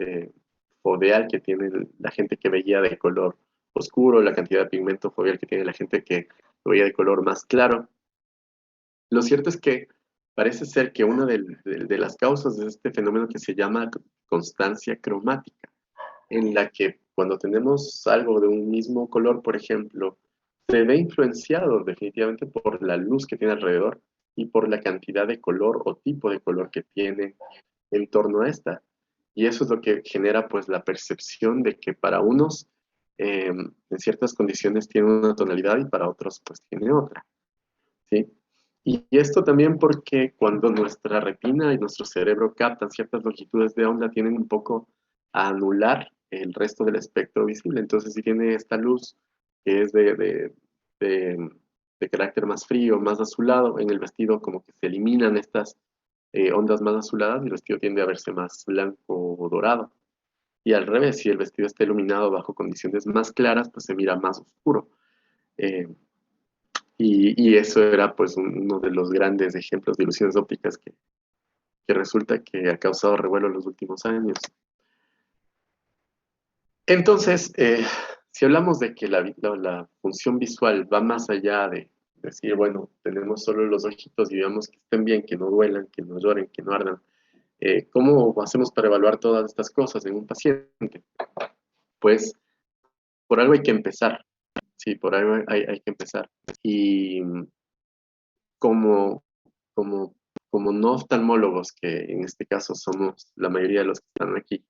foveal que tiene la gente que veía de color oscuro, la cantidad de pigmento foveal que tiene la gente que lo veía de color más claro. Lo cierto es que parece ser que una de las causas de este fenómeno que se llama constancia cromática, en la que cuando tenemos algo de un mismo color, por ejemplo, se ve influenciado definitivamente por la luz que tiene alrededor y por la cantidad de color o tipo de color que tiene en torno a esta. Y eso es lo que genera pues la percepción de que para unos en ciertas condiciones tiene una tonalidad y para otros pues tiene otra, ¿sí? Y esto también porque cuando nuestra retina y nuestro cerebro captan ciertas longitudes de onda, tienen un poco a anular el resto del espectro visible. Entonces, si tiene esta luz que es de, de carácter más frío, más azulado, en el vestido como que se eliminan estas ondas más azuladas y el vestido tiende a verse más blanco o dorado. Y al revés, si el vestido está iluminado bajo condiciones más claras, pues se mira más oscuro. Eh, y eso era pues uno de los grandes ejemplos de ilusiones ópticas que resulta que ha causado revuelo en los últimos años. Entonces, si hablamos de que la función visual va más allá de decir, bueno, tenemos solo los ojitos y veamos que estén bien, que no duelan, que no lloren, que no ardan, ¿cómo hacemos para evaluar todas estas cosas en un paciente? Pues por algo hay que empezar, sí, por algo hay que empezar. Y como, como, como no oftalmólogos, que en este caso somos la mayoría de los que están aquí,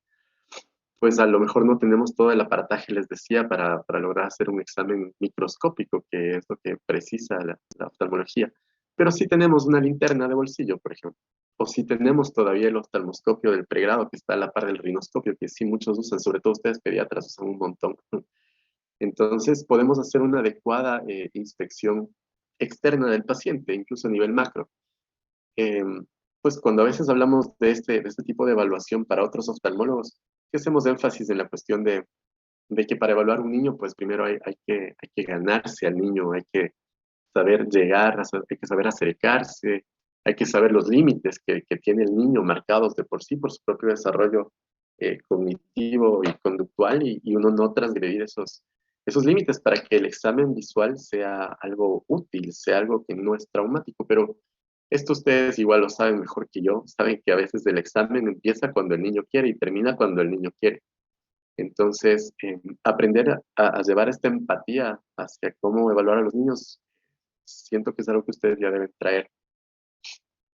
pues a lo mejor no tenemos todo el aparataje, les decía, para lograr hacer un examen microscópico, que es lo que precisa la oftalmología. Pero sí tenemos una linterna de bolsillo, por ejemplo. O si tenemos todavía el oftalmoscopio del pregrado, que está a la par del rinoscopio, que sí muchos usan, sobre todo ustedes pediatras usan un montón. Entonces podemos hacer una adecuada inspección externa del paciente, incluso a nivel macro. Eh, pues cuando a veces hablamos de este tipo de evaluación para otros oftalmólogos, que hacemos énfasis en la cuestión de que para evaluar un niño, pues primero hay que ganarse al niño, hay que saber llegar, hay que saber acercarse, hay que saber los límites que tiene el niño marcados de por sí por su propio desarrollo cognitivo y conductual y uno no transgredir esos límites para que el examen visual sea algo útil, sea algo que no es traumático. Pero esto ustedes igual lo saben mejor que yo, saben que a veces el examen empieza cuando el niño quiere y termina cuando el niño quiere. Entonces, aprender a llevar esta empatía hacia cómo evaluar a los niños, siento que es algo que ustedes ya deben traer.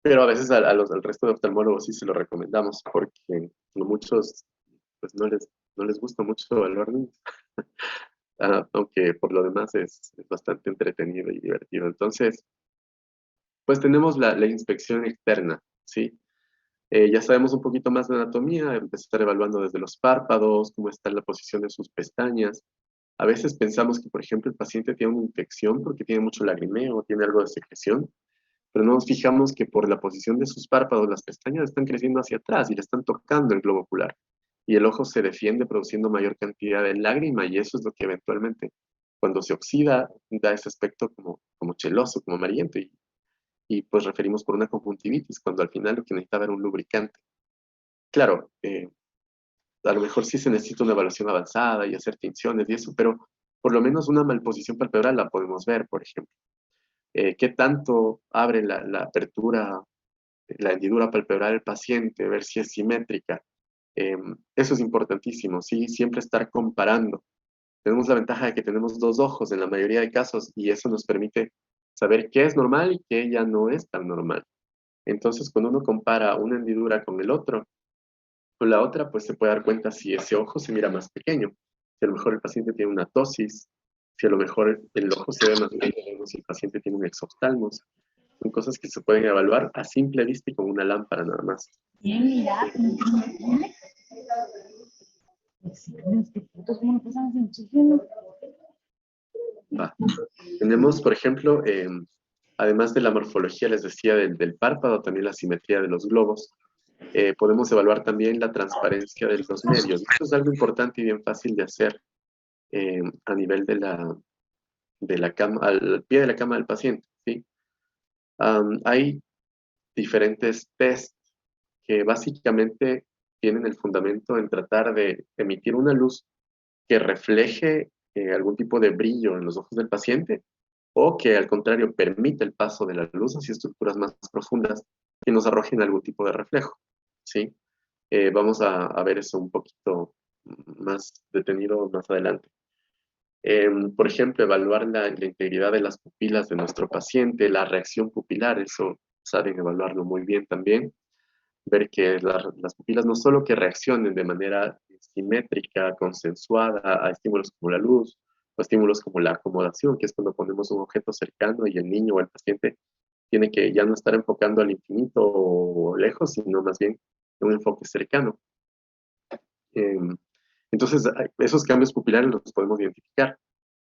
Pero a veces al resto de oftalmólogos sí se lo recomendamos, porque a muchos pues no les gusta mucho evaluar niños. Aunque por lo demás es bastante entretenido y divertido. Entonces, Pues tenemos la inspección externa, ¿sí? Ya sabemos un poquito más de anatomía, empezar evaluando desde los párpados, cómo está la posición de sus pestañas. A veces pensamos que, por ejemplo, el paciente tiene una infección porque tiene mucho lagrimeo, tiene algo de secreción, pero no nos fijamos que por la posición de sus párpados, las pestañas están creciendo hacia atrás y le están tocando el globo ocular. Y el ojo se defiende produciendo mayor cantidad de lágrima y eso es lo que eventualmente, cuando se oxida, da ese aspecto como cheloso, como amarillento y pues referimos por una conjuntivitis, cuando al final lo que necesitaba era un lubricante. Claro, a lo mejor sí se necesita una evaluación avanzada y hacer tinciones y eso, pero por lo menos una malposición palpebral la podemos ver, por ejemplo. ¿Qué tanto abre la apertura, la hendidura palpebral del paciente, ver si es simétrica? Eso es importantísimo, ¿sí? Siempre estar comparando. Tenemos la ventaja de que tenemos dos ojos en la mayoría de casos y eso nos permite saber qué es normal y qué ya no es tan normal. Entonces, cuando uno compara una hendidura con el otro, con la otra, pues se puede dar cuenta si ese ojo se mira más pequeño, si a lo mejor el paciente tiene una ptosis, si a lo mejor el ojo se ve más pequeño, si el paciente tiene un exoftalmos. Son cosas que se pueden evaluar a simple vista y con una lámpara nada más. Bien, mira, Va. Tenemos, por ejemplo, además de la morfología, les decía, del párpado, también la simetría de los globos. Podemos evaluar también la transparencia de los medios. Esto es algo importante y bien fácil de hacer a nivel de la cama, al pie de la cama del paciente, ¿sí? Hay diferentes test que básicamente tienen el fundamento en tratar de emitir una luz que refleje algún tipo de brillo en los ojos del paciente o que al contrario permite el paso de la luz hacia estructuras más profundas que nos arrojen algún tipo de reflejo, ¿sí? Vamos a ver eso un poquito más detenido más adelante. Por ejemplo, evaluar la integridad de las pupilas de nuestro paciente, la reacción pupilar, eso saben evaluarlo muy bien también. Ver que las pupilas no solo que reaccionen de manera simétrica, consensuada a estímulos como la luz o estímulos como la acomodación, que es cuando ponemos un objeto cercano y el niño o el paciente tiene que ya no estar enfocando al infinito o lejos, sino más bien un enfoque cercano. Entonces, esos cambios pupilares los podemos identificar.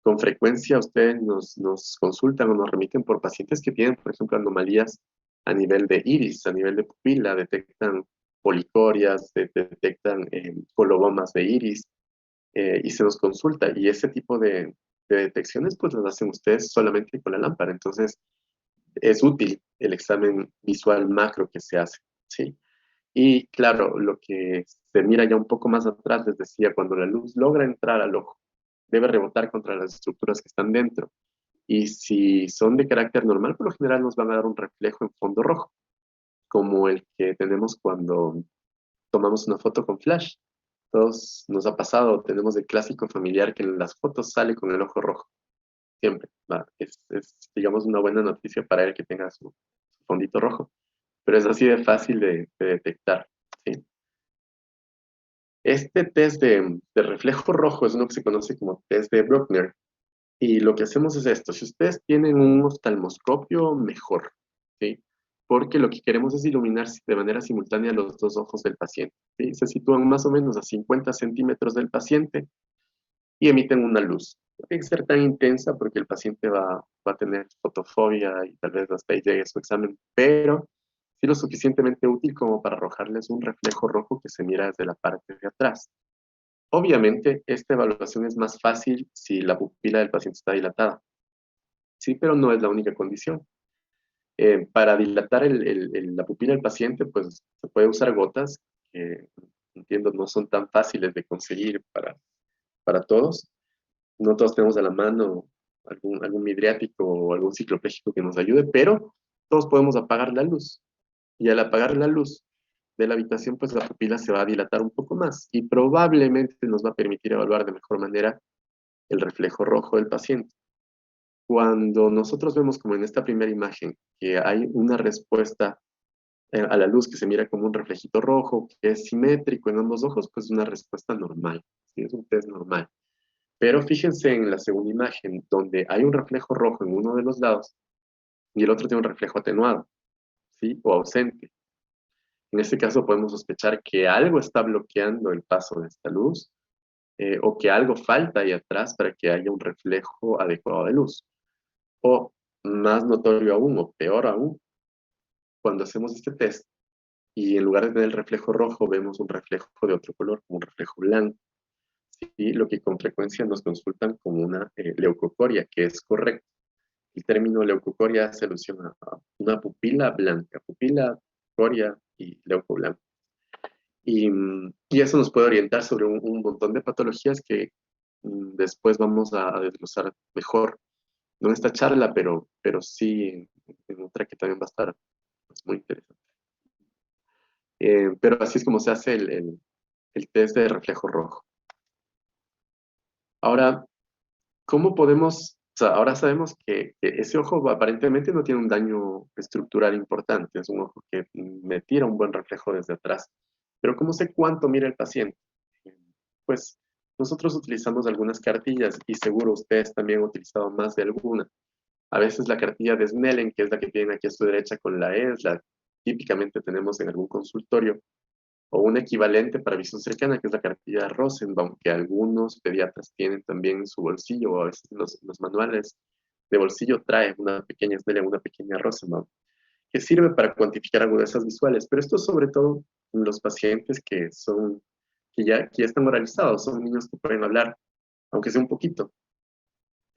Con frecuencia ustedes nos consultan o nos remiten por pacientes que tienen, por ejemplo, anomalías a nivel de iris, a nivel de pupila, detectan policorias, detectan colobomas de iris, y se nos consulta. Y ese tipo de detecciones, pues las hacen ustedes solamente con la lámpara. Entonces, es útil el examen visual macro que se hace, ¿sí? Y claro, lo que se mira ya un poco más atrás, les decía, cuando la luz logra entrar al ojo, debe rebotar contra las estructuras que están dentro. Y si son de carácter normal, por lo general nos van a dar un reflejo en fondo rojo, como el que tenemos cuando tomamos una foto con flash. Todos nos ha pasado, tenemos el clásico familiar que en las fotos sale con el ojo rojo, siempre. ¿Va? Digamos, una buena noticia para él que tenga su fondito rojo, pero es así de fácil de detectar, ¿sí? Este test de reflejo rojo es uno que se conoce como test de Bruckner. Y lo que hacemos es esto. Si ustedes tienen un oftalmoscopio, mejor, ¿sí? Porque lo que queremos es iluminar de manera simultánea los dos ojos del paciente, ¿sí? Se sitúan más o menos a 50 centímetros del paciente y emiten una luz. No tiene que ser tan intensa porque el paciente va a tener fotofobia y tal vez hasta ahí llegue su examen, pero sí lo suficientemente útil como para arrojarles un reflejo rojo que se mira desde la parte de atrás. Obviamente, esta evaluación es más fácil si la pupila del paciente está dilatada. Sí, pero no es la única condición. Para dilatar la pupila del paciente, pues se puede usar gotas, que entiendo no son tan fáciles de conseguir para todos. No todos tenemos a la mano algún midriático o algún ciclopléjico que nos ayude, pero todos podemos apagar la luz. Y al apagar la luz de la habitación, pues la pupila se va a dilatar un poco más y probablemente nos va a permitir evaluar de mejor manera el reflejo rojo del paciente. Cuando nosotros vemos como en esta primera imagen que hay una respuesta a la luz que se mira como un reflejito rojo, que es simétrico en ambos ojos, pues es una respuesta normal, ¿sí? Es un test normal. Pero fíjense en la segunda imagen, donde hay un reflejo rojo en uno de los lados, y el otro tiene un reflejo atenuado, ¿sí? O ausente. En este caso podemos sospechar que algo está bloqueando el paso de esta luz, o que algo falta ahí atrás para que haya un reflejo adecuado de luz. O más notorio aún, o peor aún, cuando hacemos este test y en lugar de tener el reflejo rojo vemos un reflejo de otro color, como un reflejo blanco, ¿sí? Lo que con frecuencia nos consultan como una leucocoria, que es correcto. El término leucocoria hace alusión a una pupila blanca, pupila, coria y leuco blanco. Y eso nos puede orientar sobre un montón de patologías que después vamos a desglosar mejor. No en esta charla, pero sí en otra que también va a estar pues, muy interesante. Pero así es como se hace el test de reflejo rojo. Ahora, ¿cómo podemos, o sea, ahora sabemos que ese ojo aparentemente no tiene un daño estructural importante, es un ojo que me tira un buen reflejo desde atrás, pero ¿cómo sé cuánto mira el paciente? Pues nosotros utilizamos algunas cartillas y seguro ustedes también han utilizado más de alguna. A veces la cartilla de Snellen, que es la que tienen aquí a su derecha con la E, es la típicamente tenemos en algún consultorio, o un equivalente para visión cercana, que es la cartilla de Rosenbaum, que algunos pediatras tienen también en su bolsillo, o a veces los manuales de bolsillo traen una pequeña Snellen, una pequeña Rosenbaum, que sirve para cuantificar agudezas visuales, pero esto sobre todo en los pacientes que ya están oralizados, son niños que pueden hablar, aunque sea un poquito,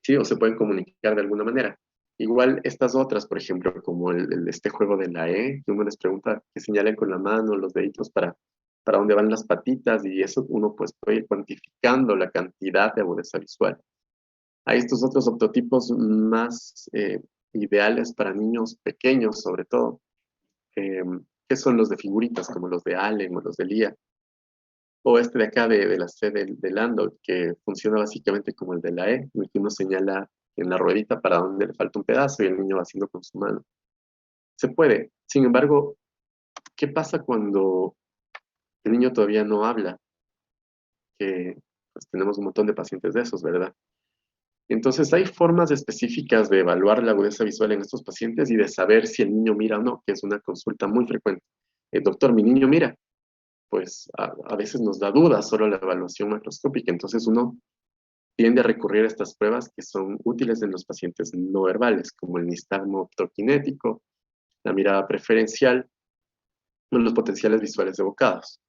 ¿sí? O se pueden comunicar de alguna manera. Igual estas otras, por ejemplo, como este juego de la E, que uno les pregunta que señalen con la mano, los deditos para dónde van las patitas, y eso uno pues puede ir cuantificando la cantidad de agudeza visual. Hay estos otros optotipos más ideales para niños pequeños, sobre todo, eh, que son los de figuritas, como los de Allen o los de Lía, o este de acá de la C de Landau, que funciona básicamente como el de la E, en el que uno señala en la ruedita para donde le falta un pedazo y el niño va haciendo con su mano. Se puede. Sin embargo, ¿qué pasa cuando el niño todavía no habla? Que pues, tenemos un montón de pacientes de esos, ¿verdad? Entonces, hay formas específicas de evaluar la agudeza visual en estos pacientes y de saber si el niño mira o no, que es una consulta muy frecuente. Doctor, mi niño mira. Pues a veces nos da dudas solo la evaluación macroscópica. Entonces, uno tiende a recurrir a estas pruebas que son útiles en los pacientes no verbales, como el nistagmo optoquinético, la mirada preferencial o los potenciales visuales evocados.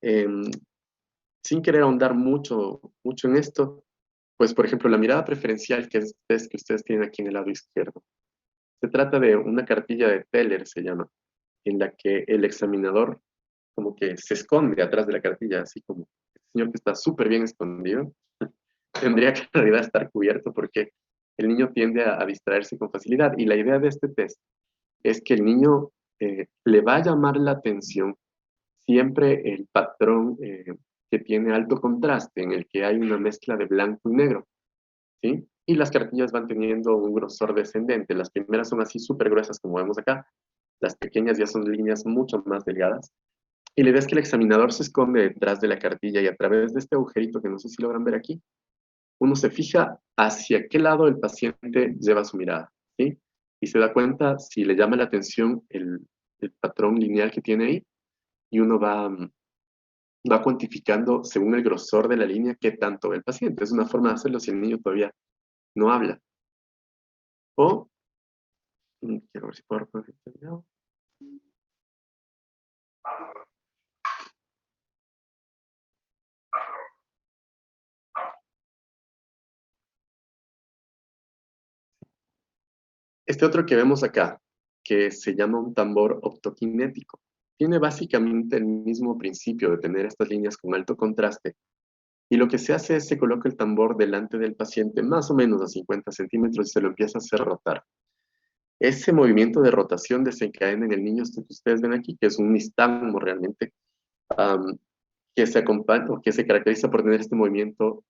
Sin querer ahondar mucho en esto, pues por ejemplo la mirada preferencial que ustedes tienen aquí en el lado izquierdo, se trata de una cartilla de Teller, se llama, en la que el examinador como que se esconde atrás de la cartilla, así como el señor que está súper bien escondido, tendría que en realidad estar cubierto porque el niño tiende a distraerse con facilidad. Y la idea de este test es que el niño le va a llamar la atención siempre el patrón que tiene alto contraste, en el que hay una mezcla de blanco y negro, ¿sí? Y las cartillas van teniendo un grosor descendente. Las primeras son así súper gruesas como vemos acá. Las pequeñas ya son líneas mucho más delgadas. Y la idea es que el examinador se esconde detrás de la cartilla y a través de este agujerito que no sé si logran ver aquí, uno se fija hacia qué lado el paciente lleva su mirada, ¿sí? Y se da cuenta si le llama la atención el patrón lineal que tiene ahí y uno va cuantificando según el grosor de la línea qué tanto ve el paciente. Es una forma de hacerlo si el niño todavía no habla. O, quiero ver si puedo reproducir este video. Este otro que vemos acá, que se llama un tambor optoquinético, tiene básicamente el mismo principio de tener estas líneas con alto contraste. Y lo que se hace es se coloca el tambor delante del paciente, más o menos a 50 centímetros, y se lo empieza a hacer rotar. Ese movimiento de rotación desencadena en el niño, esto que ustedes ven aquí, que es un nistagmo realmente, que se acompaña, o que se caracteriza por tener este movimiento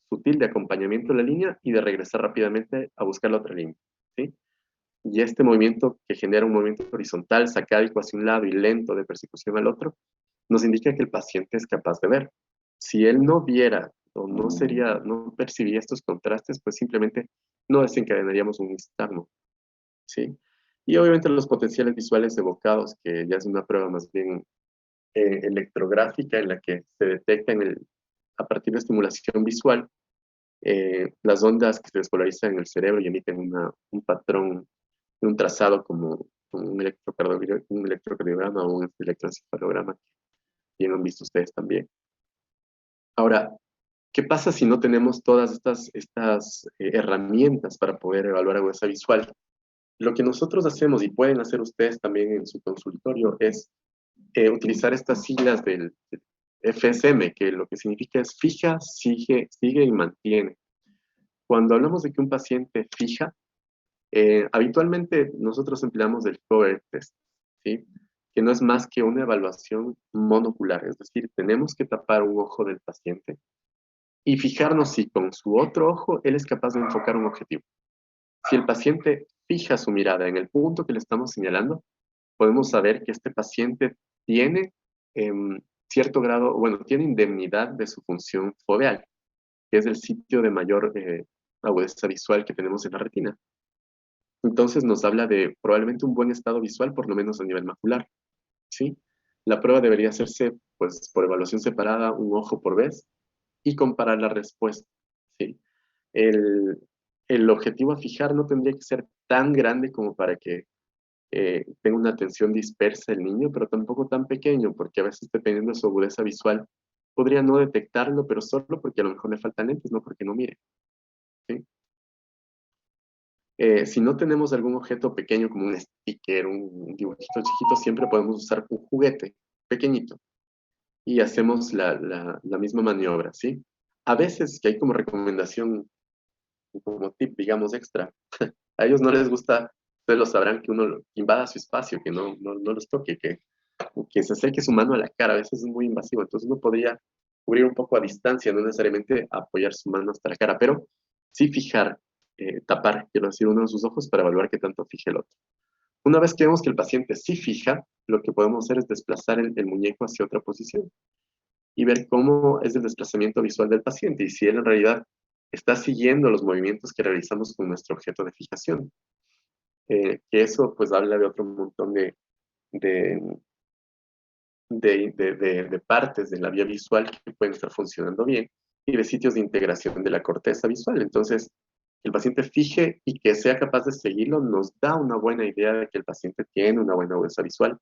sutil de acompañamiento de la línea y de regresar rápidamente a buscar la otra línea, ¿sí? Y este movimiento que genera un movimiento horizontal, sacádico hacia un lado y lento de persecución al otro, nos indica que el paciente es capaz de ver. Si él no viera o no percibiría estos contrastes, pues simplemente no desencadenaríamos un nistagmo. ¿sí? Y obviamente los potenciales visuales evocados, que ya es una prueba más bien electrográfica en la que se detecta a partir de estimulación visual las ondas que se despolarizan en el cerebro y emiten un patrón, un trazado como un electrocardiograma o un electroencefalograma, que bien han visto ustedes también. Ahora, ¿qué pasa si no tenemos todas estas herramientas para poder evaluar agudeza visual? Lo que nosotros hacemos, y pueden hacer ustedes también en su consultorio, es utilizar estas siglas del FSM, que lo que significa es fija, sigue y mantiene. Cuando hablamos de que un paciente fija, habitualmente nosotros empleamos el Cover Test, ¿sí? Que no es más que una evaluación monocular, es decir, tenemos que tapar un ojo del paciente y fijarnos si con su otro ojo él es capaz de enfocar un objetivo. Si el paciente fija su mirada en el punto que le estamos señalando, podemos saber que este paciente tiene cierto grado, bueno, tiene indemnidad de su función foveal, que es el sitio de mayor agudeza visual que tenemos en la retina. Entonces nos habla de probablemente un buen estado visual, por lo menos a nivel macular, ¿sí? La prueba debería hacerse, pues, por evaluación separada, un ojo por vez, y comparar la respuesta, ¿sí? El, el objetivo a fijar no tendría que ser tan grande como para que tenga una atención dispersa el niño, pero tampoco tan pequeño, porque a veces, dependiendo de su agudeza visual, podría no detectarlo, pero solo porque a lo mejor le faltan lentes, no porque no mire, ¿sí? Si no tenemos algún objeto pequeño como un sticker, un dibujito chiquito, siempre podemos usar un juguete pequeñito y hacemos la misma maniobra, ¿sí? A veces, que hay como recomendación, como tip, digamos, extra, a ellos no les gusta, ustedes lo sabrán, que uno invada su espacio, que no los toque, que se acerque su mano a la cara, a veces es muy invasivo, entonces uno podría cubrir un poco a distancia, no necesariamente apoyar su mano hasta la cara, pero sí fijar, tapar, quiero decir, uno de sus ojos para evaluar qué tanto fije el otro. Una vez que vemos que el paciente sí fija, lo que podemos hacer es desplazar el muñeco hacia otra posición y ver cómo es el desplazamiento visual del paciente y si él en realidad está siguiendo los movimientos que realizamos con nuestro objeto de fijación. Que eso pues habla de otro montón de, de partes de la vía visual que pueden estar funcionando bien y de sitios de integración de la corteza visual. Entonces, que el paciente fije y que sea capaz de seguirlo nos da una buena idea de que el paciente tiene una buena agudeza visual,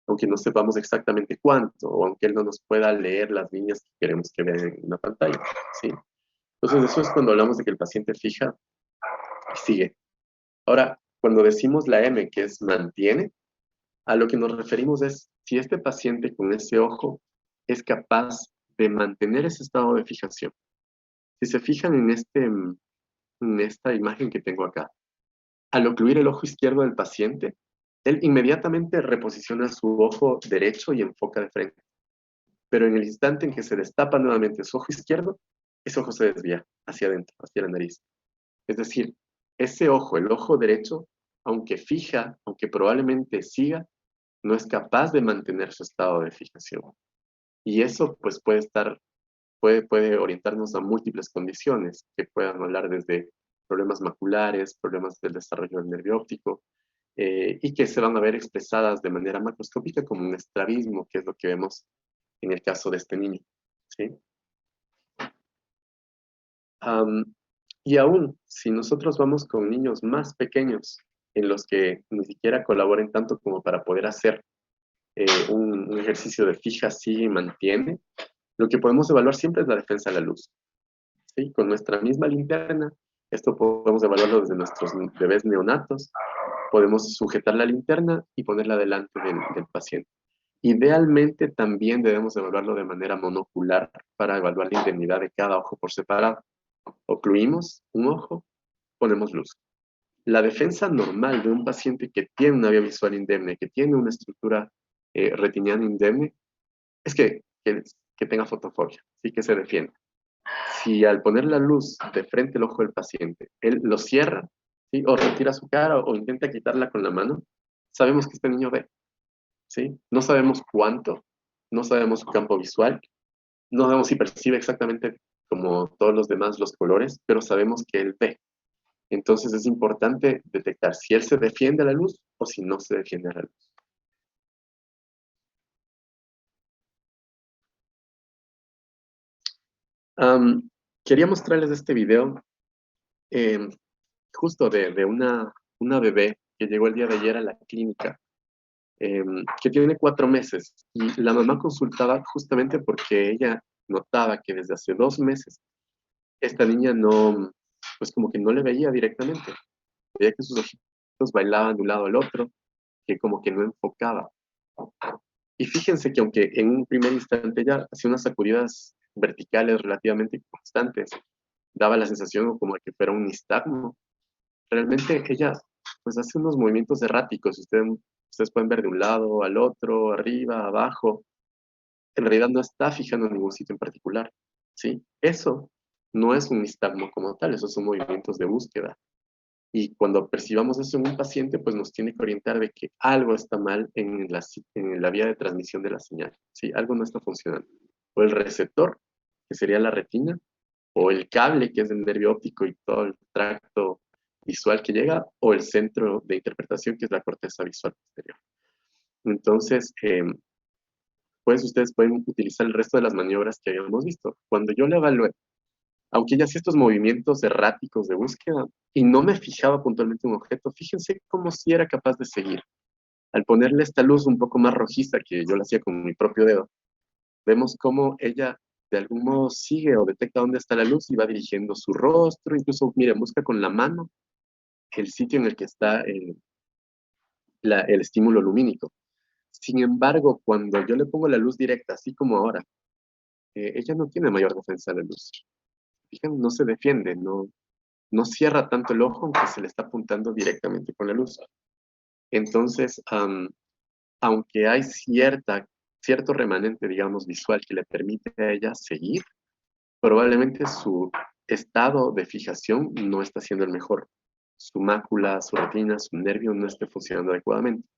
aunque no sepamos exactamente cuánto, o aunque él no nos pueda leer las líneas que queremos que vean en una pantalla, ¿sí? Entonces, eso es cuando hablamos de que el paciente fija y sigue. Ahora, cuando decimos la M, que es mantiene, a lo que nos referimos es si este paciente con ese ojo es capaz de mantener ese estado de fijación. Si se fijan en esta imagen que tengo acá, al ocluir el ojo izquierdo del paciente, él inmediatamente reposiciona su ojo derecho y enfoca de frente. Pero en el instante en que se destapa nuevamente su ojo izquierdo, ese ojo se desvía hacia adentro, hacia la nariz. Es decir, ese ojo, el ojo derecho, aunque fija, aunque probablemente siga, no es capaz de mantener su estado de fijación. Y eso pues puede orientarnos a múltiples condiciones que puedan hablar desde problemas maculares, problemas del desarrollo del nervio óptico, y que se van a ver expresadas de manera macroscópica como un estrabismo, que es lo que vemos en el caso de este niño, ¿sí? Y aún, si nosotros vamos con niños más pequeños, en los que ni siquiera colaboren tanto como para poder hacer un ejercicio de fija, sigue y mantiene, lo que podemos evaluar siempre es la defensa a la luz, ¿sí? Con nuestra misma linterna, esto podemos evaluarlo desde nuestros bebés neonatos, podemos sujetar la linterna y ponerla delante del paciente. Idealmente también debemos evaluarlo de manera monocular para evaluar la indemnidad de cada ojo por separado. Ocluimos un ojo, ponemos luz. La defensa normal de un paciente que tiene una vía visual indemne, que tiene una estructura retiniana indemne, es que tenga fotofobia, sí que se defienda. Si al poner la luz de frente al ojo del paciente, él lo cierra, ¿sí? O retira su cara o intenta quitarla con la mano, sabemos que este niño ve, ¿sí? No sabemos cuánto, no sabemos su campo visual, no sabemos si percibe exactamente como todos los demás los colores, pero sabemos que él ve. Entonces es importante detectar si él se defiende a la luz o si no se defiende a la luz. Quería mostrarles este video eh, justo de una bebé que llegó el día de ayer a la clínica, que tiene 4 meses. Y la mamá consultaba justamente porque ella notaba que desde hace 2 meses esta niña no, pues como que no le veía directamente. Veía que sus ojitos bailaban de un lado al otro, que como que no enfocaba. Y fíjense que aunque en un primer instante ella hacía unas sacudidas verticales relativamente constantes, daba la sensación como de que fuera un nistagmo. Realmente ella pues hace unos movimientos erráticos. Ustedes pueden ver de un lado al otro, arriba, abajo. En realidad no está fijando en ningún sitio en particular, ¿sí? Eso no es un nistagmo como tal, esos son movimientos de búsqueda. Y cuando percibamos eso en un paciente, pues nos tiene que orientar de que algo está mal en la vía de transmisión de la señal, ¿sí? Algo no está funcionando. O el receptor, que sería la retina, o el cable, que es el nervio óptico y todo el tracto visual que llega, o el centro de interpretación, que es la corteza visual posterior. Entonces, pues ustedes pueden utilizar el resto de las maniobras que habíamos visto. Cuando yo la evalué, aunque ella hacía estos movimientos erráticos de búsqueda y no me fijaba puntualmente en un objeto, fíjense cómo si era capaz de seguir. Al ponerle esta luz un poco más rojiza, que yo la hacía con mi propio dedo, vemos cómo ella de algún modo sigue o detecta dónde está la luz y va dirigiendo su rostro, incluso, miren, busca con la mano el sitio en el que está el estímulo lumínico. Sin embargo, cuando yo le pongo la luz directa, así como ahora, ella no tiene mayor defensa a la luz. Fíjense, no se defiende, no cierra tanto el ojo aunque se le está apuntando directamente con la luz. Entonces, aunque hay cierto remanente, digamos, visual que le permite a ella seguir, probablemente su estado de fijación no está siendo el mejor. Su mácula, su retina, su nervio no esté funcionando adecuadamente.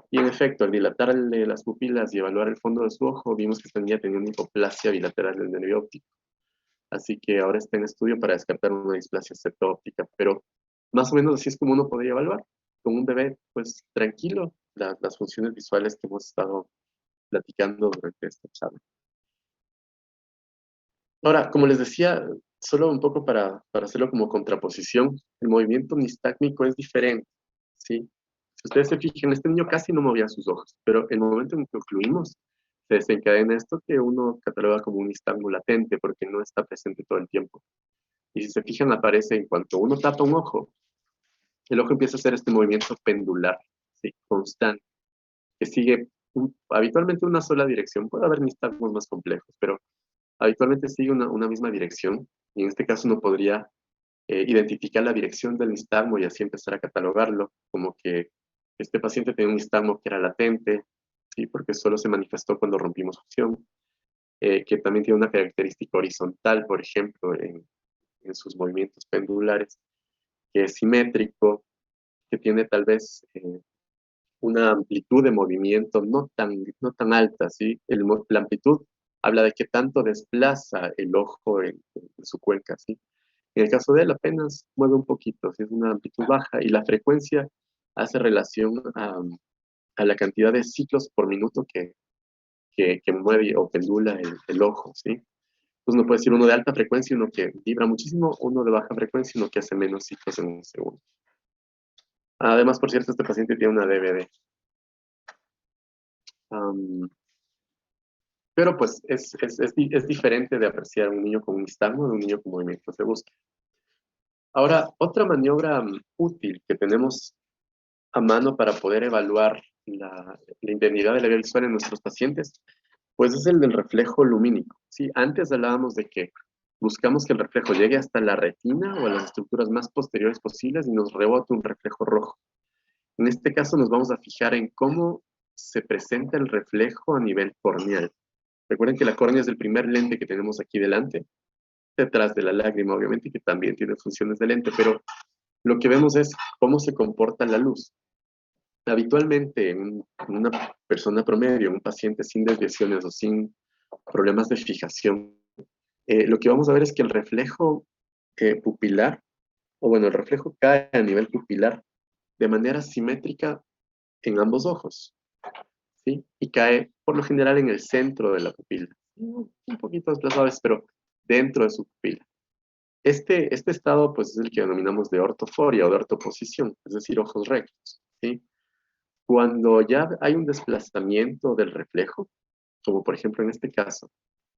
Y en efecto, al dilatarle las pupilas y evaluar el fondo de su ojo, vimos que esta niña tenía una hipoplasia bilateral del nervio óptico. Así que ahora está en estudio para descartar una displasia septo-óptica, pero más o menos así es como uno podría evaluar. Con un bebé, pues tranquilo, las funciones visuales que hemos estado platicando durante esta charla. Ahora, como les decía, solo un poco para hacerlo como contraposición, el movimiento nistácmico es diferente, ¿sí? Si ustedes se fijan, este niño casi no movía sus ojos, pero el momento en que ocluimos, se desencadena esto que uno cataloga como un nistagmo latente, porque no está presente todo el tiempo. Y si se fijan, aparece en cuanto uno tapa un ojo, el ojo empieza a hacer este movimiento pendular, ¿sí? Constante, que sigue habitualmente una sola dirección. Puede haber nistagmos más complejos, pero habitualmente sigue una misma dirección. Y en este caso uno podría identificar la dirección del nistagmo y así empezar a catalogarlo, como que este paciente tenía un nistagmo que era latente, ¿sí? Porque solo se manifestó cuando rompimos fusión, que también tiene una característica horizontal, por ejemplo, en sus movimientos pendulares, que es simétrico, que tiene tal vez una amplitud de movimiento no tan alta, ¿sí? La amplitud habla de que tanto desplaza el ojo en su cuenca, ¿sí? En el caso de él apenas mueve un poquito, ¿sí? Es una amplitud baja y la frecuencia hace relación a la cantidad de ciclos por minuto que mueve o pendula el ojo, ¿sí? Entonces no puede ser uno de alta frecuencia, uno que vibra muchísimo, uno de baja frecuencia, uno que hace menos ciclos en un segundo. Además, por cierto, este paciente tiene una DBD. Pero pues es diferente de apreciar un niño con un nistagmo de un niño con movimientos de búsqueda. Ahora, otra maniobra útil que tenemos a mano para poder evaluar la indemnidad de la vía visual en nuestros pacientes, pues es el del reflejo lumínico, ¿sí? Antes hablábamos de que buscamos que el reflejo llegue hasta la retina o a las estructuras más posteriores posibles y nos rebote un reflejo rojo. En este caso nos vamos a fijar en cómo se presenta el reflejo a nivel corneal. Recuerden que la córnea es el primer lente que tenemos aquí delante, detrás de la lágrima, obviamente, que también tiene funciones de lente, pero lo que vemos es cómo se comporta la luz. Habitualmente, en una persona promedio, un paciente sin desviaciones o sin problemas de fijación, lo que vamos a ver es que el reflejo pupilar o bueno, el reflejo cae a nivel pupilar de manera simétrica en ambos ojos, ¿sí? Y cae por lo general en el centro de la pupila, un poquito desplazado, pero dentro de su pupila. Este estado, pues, es el que denominamos de ortoforia o de ortoposición, es decir, ojos rectos, ¿sí? Cuando ya hay un desplazamiento del reflejo, como por ejemplo en este caso,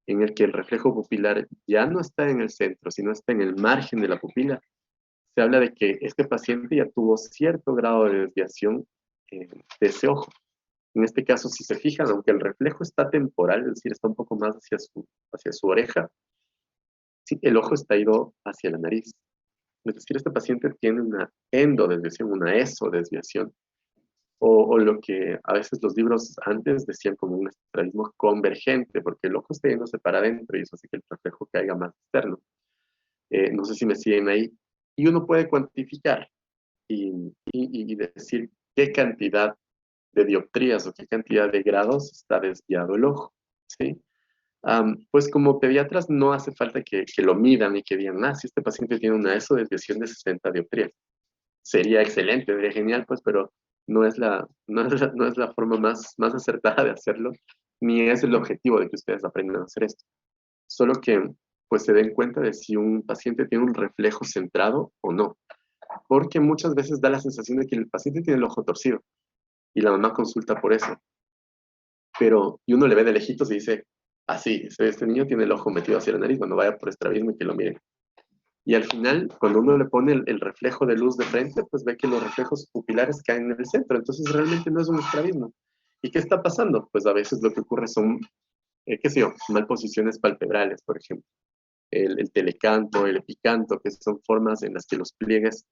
en el que el reflejo pupilar ya no está en el centro, sino está en el margen de la pupila, se habla de que este paciente ya tuvo cierto grado de desviación de ese ojo. En este caso, si se fijan, aunque el reflejo está temporal, es decir, está un poco más hacia su oreja, sí, el ojo está ido hacia la nariz. Es decir, este paciente tiene una endodesviación, una esodesviación, o lo que a veces los libros antes decían como un estrabismo convergente, porque el ojo está yéndose para adentro y eso hace que el reflejo caiga más externo. No sé si me siguen ahí. Y uno puede cuantificar y decir qué cantidad de dioptrías o qué cantidad de grados está desviado el ojo, ¿sí? Pues como pediatras no hace falta que lo midan y que digan, si este paciente tiene una esodesviación de 60 dioptrías. Sería excelente, sería genial, pues, pero no es la forma más acertada de hacerlo, ni es el objetivo de que ustedes aprendan a hacer esto. Solo que, pues, se den cuenta de si un paciente tiene un reflejo centrado o no. Porque muchas veces da la sensación de que el paciente tiene el ojo torcido y la mamá consulta por eso. Y uno le ve de lejitos y dice, sí, este niño tiene el ojo metido hacia la nariz, cuando vaya por estrabismo y que lo miren. Y al final, cuando uno le pone el reflejo de luz de frente, pues ve que los reflejos pupilares caen en el centro. Entonces realmente no es un estrabismo. ¿Y qué está pasando? Pues a veces lo que ocurre son, qué sé yo, malposiciones palpebrales, por ejemplo. El telecanto, el epicanto, que son formas en las que los pliegues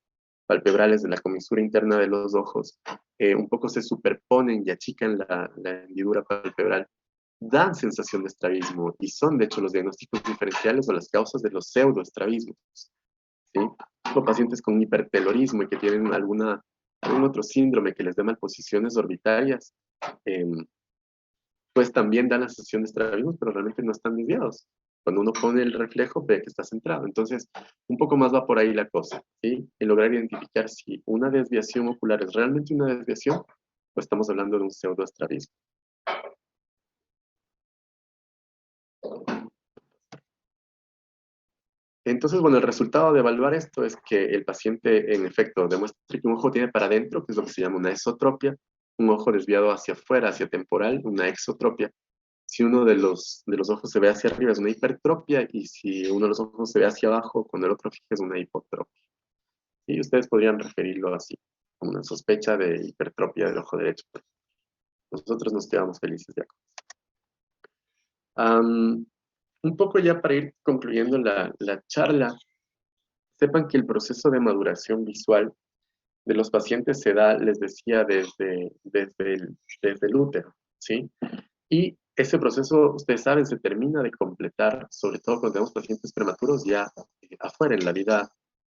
palpebrales de la comisura interna de los ojos un poco se superponen y achican la hendidura palpebral, dan sensación de estrabismo y son de hecho los diagnósticos diferenciales o las causas de los pseudoestrabismos, ¿sí? O pacientes con hipertelorismo y que tienen algún otro síndrome que les dé malposiciones orbitarias, eh, pues también dan la sensación de estrabismo, pero realmente no están desviados. Cuando uno pone el reflejo, ve que está centrado. Entonces, un poco más va por ahí la cosa, ¿sí? En lograr identificar si una desviación ocular es realmente una desviación, o estamos hablando de un pseudoestrabismo. Entonces, bueno, el resultado de evaluar esto es que el paciente, en efecto, demuestra que un ojo tiene para adentro, que es lo que se llama una esotropia, un ojo desviado hacia afuera, hacia temporal, una exotropia. Si uno de los ojos se ve hacia arriba es una hipertropia, y si uno de los ojos se ve hacia abajo, con el otro fija es una hipotropia. Y ustedes podrían referirlo así, como una sospecha de hipertropia del ojo derecho. Nosotros nos quedamos felices ya. Un poco ya para ir concluyendo la charla, sepan que el proceso de maduración visual de los pacientes se da, les decía, desde el útero, ¿sí? Y ese proceso, ustedes saben, se termina de completar, sobre todo cuando tenemos pacientes prematuros, ya afuera, en la vida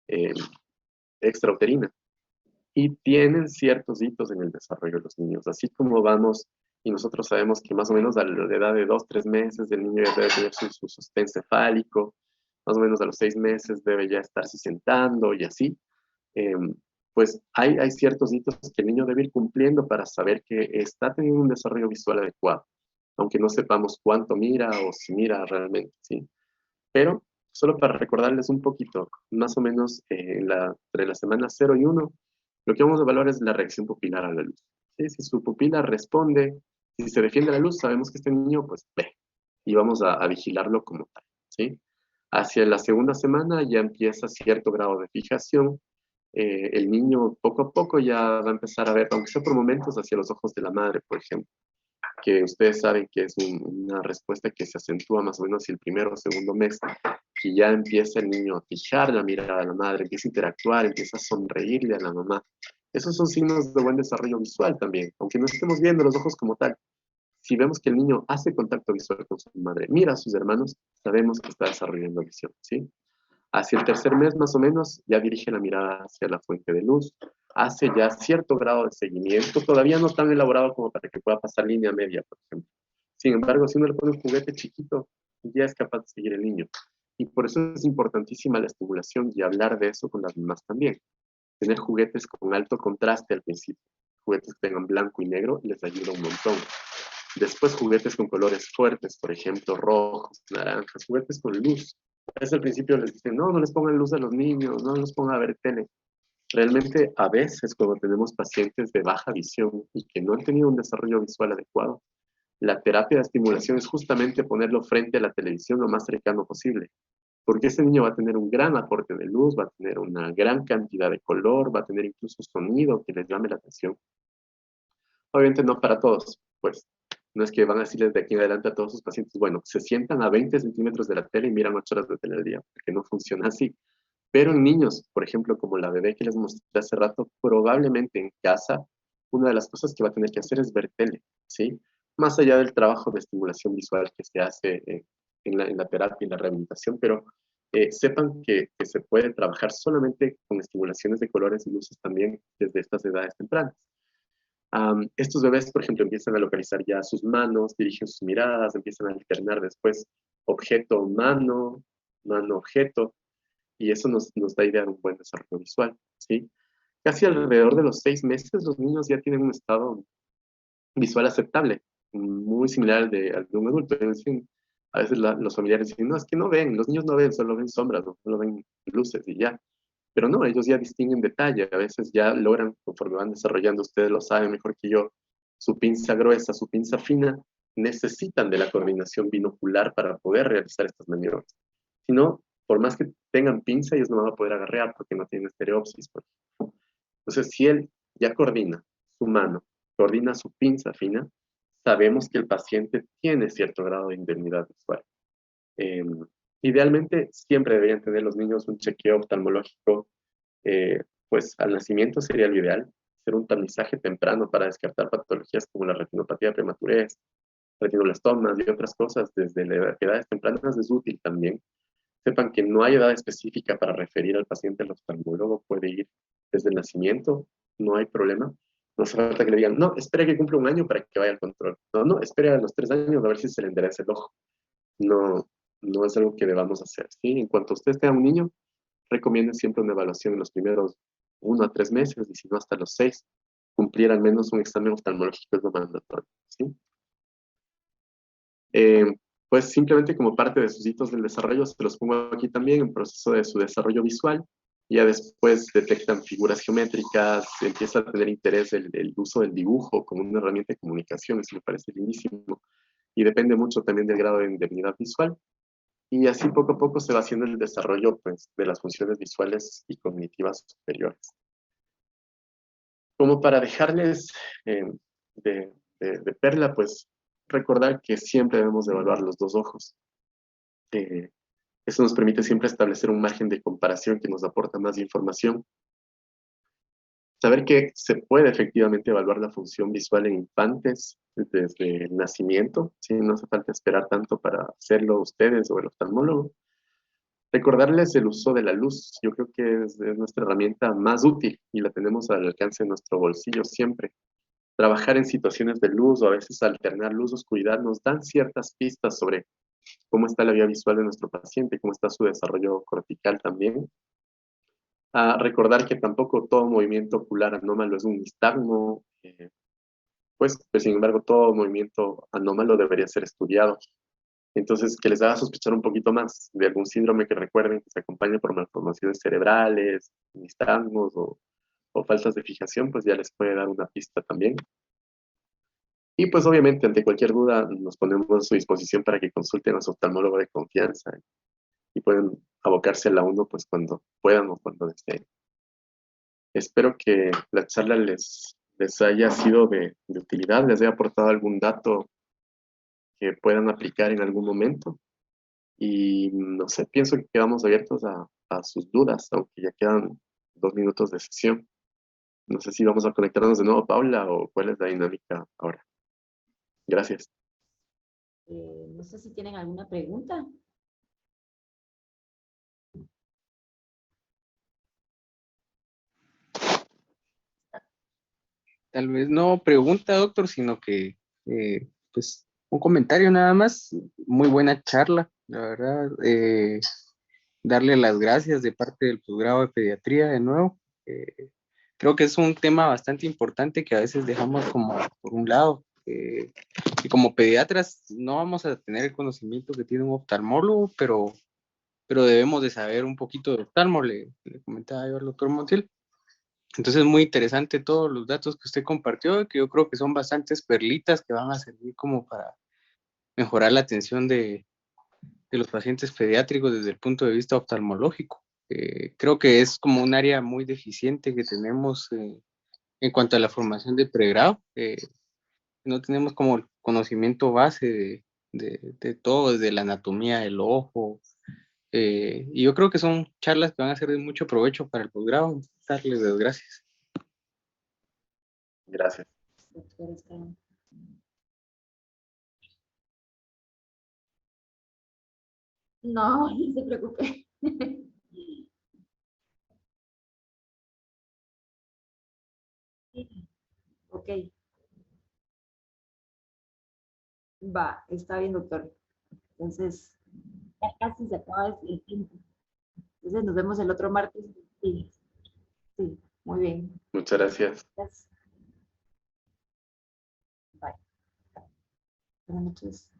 eh, extrauterina. Y tienen ciertos hitos en el desarrollo de los niños, así como vamos, y nosotros sabemos que más o menos a la edad de 2, 3 meses el niño ya debe tener su sostén cefálico, más o menos a los 6 meses debe ya estarse sentando y así. Eh, pues hay ciertos hitos que el niño debe ir cumpliendo para saber que está teniendo un desarrollo visual adecuado, aunque no sepamos cuánto mira o si mira realmente, ¿sí? Pero solo para recordarles un poquito, más o menos entre la semana 0 y 1, lo que vamos a evaluar es la reacción pupilar a la luz, ¿sí? Si su pupila responde, si se defiende la luz, sabemos que este niño pues ve y vamos a vigilarlo como tal, ¿sí? Hacia la segunda semana ya empieza cierto grado de fijación, el niño poco a poco ya va a empezar a ver, aunque sea por momentos, hacia los ojos de la madre, por ejemplo, que ustedes saben que es una respuesta que se acentúa más o menos el primero o segundo mes, que ya empieza el niño a fijar la mirada a la madre, empieza a interactuar, empieza a sonreírle a la mamá. Esos son signos de buen desarrollo visual también, aunque no estemos viendo los ojos como tal. Si vemos que el niño hace contacto visual con su madre, mira a sus hermanos, sabemos que está desarrollando visión, ¿sí? Hacia el tercer mes, más o menos, ya dirige la mirada hacia la fuente de luz, hace ya cierto grado de seguimiento, todavía no tan elaborado como para que pueda pasar línea media, por ejemplo. Sin embargo, si uno le pone un juguete chiquito, ya es capaz de seguir el niño. Y por eso es importantísima la estimulación y hablar de eso con las mamás también. Tener juguetes con alto contraste al principio. Juguetes que tengan blanco y negro les ayuda un montón. Después juguetes con colores fuertes, por ejemplo, rojos, naranjas, juguetes con luz. A veces al principio les dicen, no, no les pongan luz a los niños, no los pongan a ver tele. Realmente a veces cuando tenemos pacientes de baja visión y que no han tenido un desarrollo visual adecuado, la terapia de estimulación es justamente ponerlo frente a la televisión lo más cercano posible, porque ese niño va a tener un gran aporte de luz, va a tener una gran cantidad de color, va a tener incluso sonido que les llame la atención. Obviamente no para todos, pues no es que van a decirles de aquí en adelante a todos sus pacientes, bueno, se sientan a 20 centímetros de la tele y miran 8 horas de tele al día, porque no funciona así. Pero en niños, por ejemplo, como la bebé que les mostré hace rato, probablemente en casa, una de las cosas que va a tener que hacer es ver tele, ¿sí? Más allá del trabajo de estimulación visual que se hace en la terapia y la rehabilitación, pero sepan que se puede trabajar solamente con estimulaciones de colores y luces también desde estas edades tempranas. Estos bebés, por ejemplo, empiezan a localizar ya sus manos, dirigen sus miradas, empiezan a alternar después objeto-mano, mano-objeto, y eso nos da idea de un buen desarrollo visual, ¿sí? Casi alrededor de los 6 meses los niños ya tienen un estado visual aceptable, muy similar al de un adulto. Es decir, a veces los familiares dicen, no, es que no ven, los niños no ven, solo ven sombras, no solo ven luces y ya. Pero no, ellos ya distinguen detalle, a veces ya logran, conforme van desarrollando, ustedes lo saben mejor que yo, su pinza gruesa, su pinza fina, necesitan de la coordinación binocular para poder realizar estas maniobras. Si no, por más que tengan pinza, ellos no van a poder agarrear porque no tienen estereopsis. Entonces, si él ya coordina su mano, coordina su pinza fina, sabemos que el paciente tiene cierto grado de indemnidad visual. Eh, Idealmente, siempre deberían tener los niños un chequeo oftalmológico, pues al nacimiento sería lo ideal, hacer un tamizaje temprano para descartar patologías como la retinopatía de prematurez, retinoblastomas y otras cosas desde edades tempranas es útil también. Sepan que no hay edad específica para referir al paciente al oftalmólogo, puede ir desde el nacimiento, no hay problema. No hace falta que le digan, no, espere que cumpla un año para que vaya al control. No, no, espere a los 3 años a ver si se le endereza el ojo. No, no es algo que debamos hacer, ¿sí? En cuanto usted tenga un niño, recomiende siempre una evaluación en los primeros 1 a 3 meses, y si no hasta los 6, cumplir al menos un examen oftalmológico es lo mandatorio, ¿sí? Eh, pues simplemente como parte de sus hitos del desarrollo, se los pongo aquí también en proceso de su desarrollo visual. Ya después detectan figuras geométricas, empieza a tener interés el uso del dibujo como una herramienta de comunicación, eso me parece lindísimo. Y depende mucho también del grado de indemnidad visual. Y así poco a poco se va haciendo el desarrollo, pues, de las funciones visuales y cognitivas superiores. Como para dejarles eh, de perla, pues recordar que siempre debemos evaluar los dos ojos. Eso nos permite siempre establecer un margen de comparación que nos aporta más información. Saber que se puede efectivamente evaluar la función visual en infantes desde el nacimiento, ¿sí? No hace falta esperar tanto para hacerlo ustedes o el oftalmólogo. Recordarles el uso de la luz. Yo creo que es nuestra herramienta más útil y la tenemos al alcance de nuestro bolsillo siempre. Trabajar en situaciones de luz o a veces alternar luz-oscuridad nos dan ciertas pistas sobre cómo está la vía visual de nuestro paciente, cómo está su desarrollo cortical también. Recordar que tampoco todo movimiento ocular anómalo es un nistagmo, pues sin embargo todo movimiento anómalo debería ser estudiado. Entonces, que les haga sospechar un poquito más de algún síndrome que recuerden que se acompaña por malformaciones cerebrales, nistagmos o faltas de fijación, pues ya les puede dar una pista también. Y pues obviamente ante cualquier duda nos ponemos a su disposición para que consulten a su oftalmólogo de confianza y pueden abocarse a la uno pues cuando puedan o cuando deseen. Espero que la charla les haya sido de utilidad, les haya aportado algún dato que puedan aplicar en algún momento. Y no sé, pienso que quedamos abiertos a sus dudas, aunque ya quedan 2 minutos de sesión. No sé si vamos a conectarnos de nuevo, Paula, o cuál es la dinámica ahora. Gracias. No sé si tienen alguna pregunta. Tal vez no pregunta, doctor, sino que pues un comentario nada más. Muy buena charla, la verdad. darle las gracias de parte del posgrado de pediatría de nuevo. Creo que es un tema bastante importante que a veces dejamos como por un lado. Y como pediatras no vamos a tener el conocimiento que tiene un oftalmólogo, pero debemos de saber un poquito de oftalmo, le comentaba yo al doctor Montiel. Entonces, muy interesante todos los datos que usted compartió, que yo creo que son bastantes perlitas que van a servir como para mejorar la atención de los pacientes pediátricos desde el punto de vista oftalmológico. Creo que es como un área muy deficiente que tenemos en cuanto a la formación de pregrado. No tenemos como el conocimiento base de todo, desde la anatomía del ojo. Y yo creo que son charlas que van a ser de mucho provecho para el posgrado. Darles las gracias. Gracias. Doctor Esteban. No, no se preocupe. Ok, va, está bien, doctor. Entonces, ya casi se acaba el tiempo. Entonces, nos vemos el otro martes. Sí, sí, muy bien. Muchas gracias. Gracias. Bye. Buenas noches.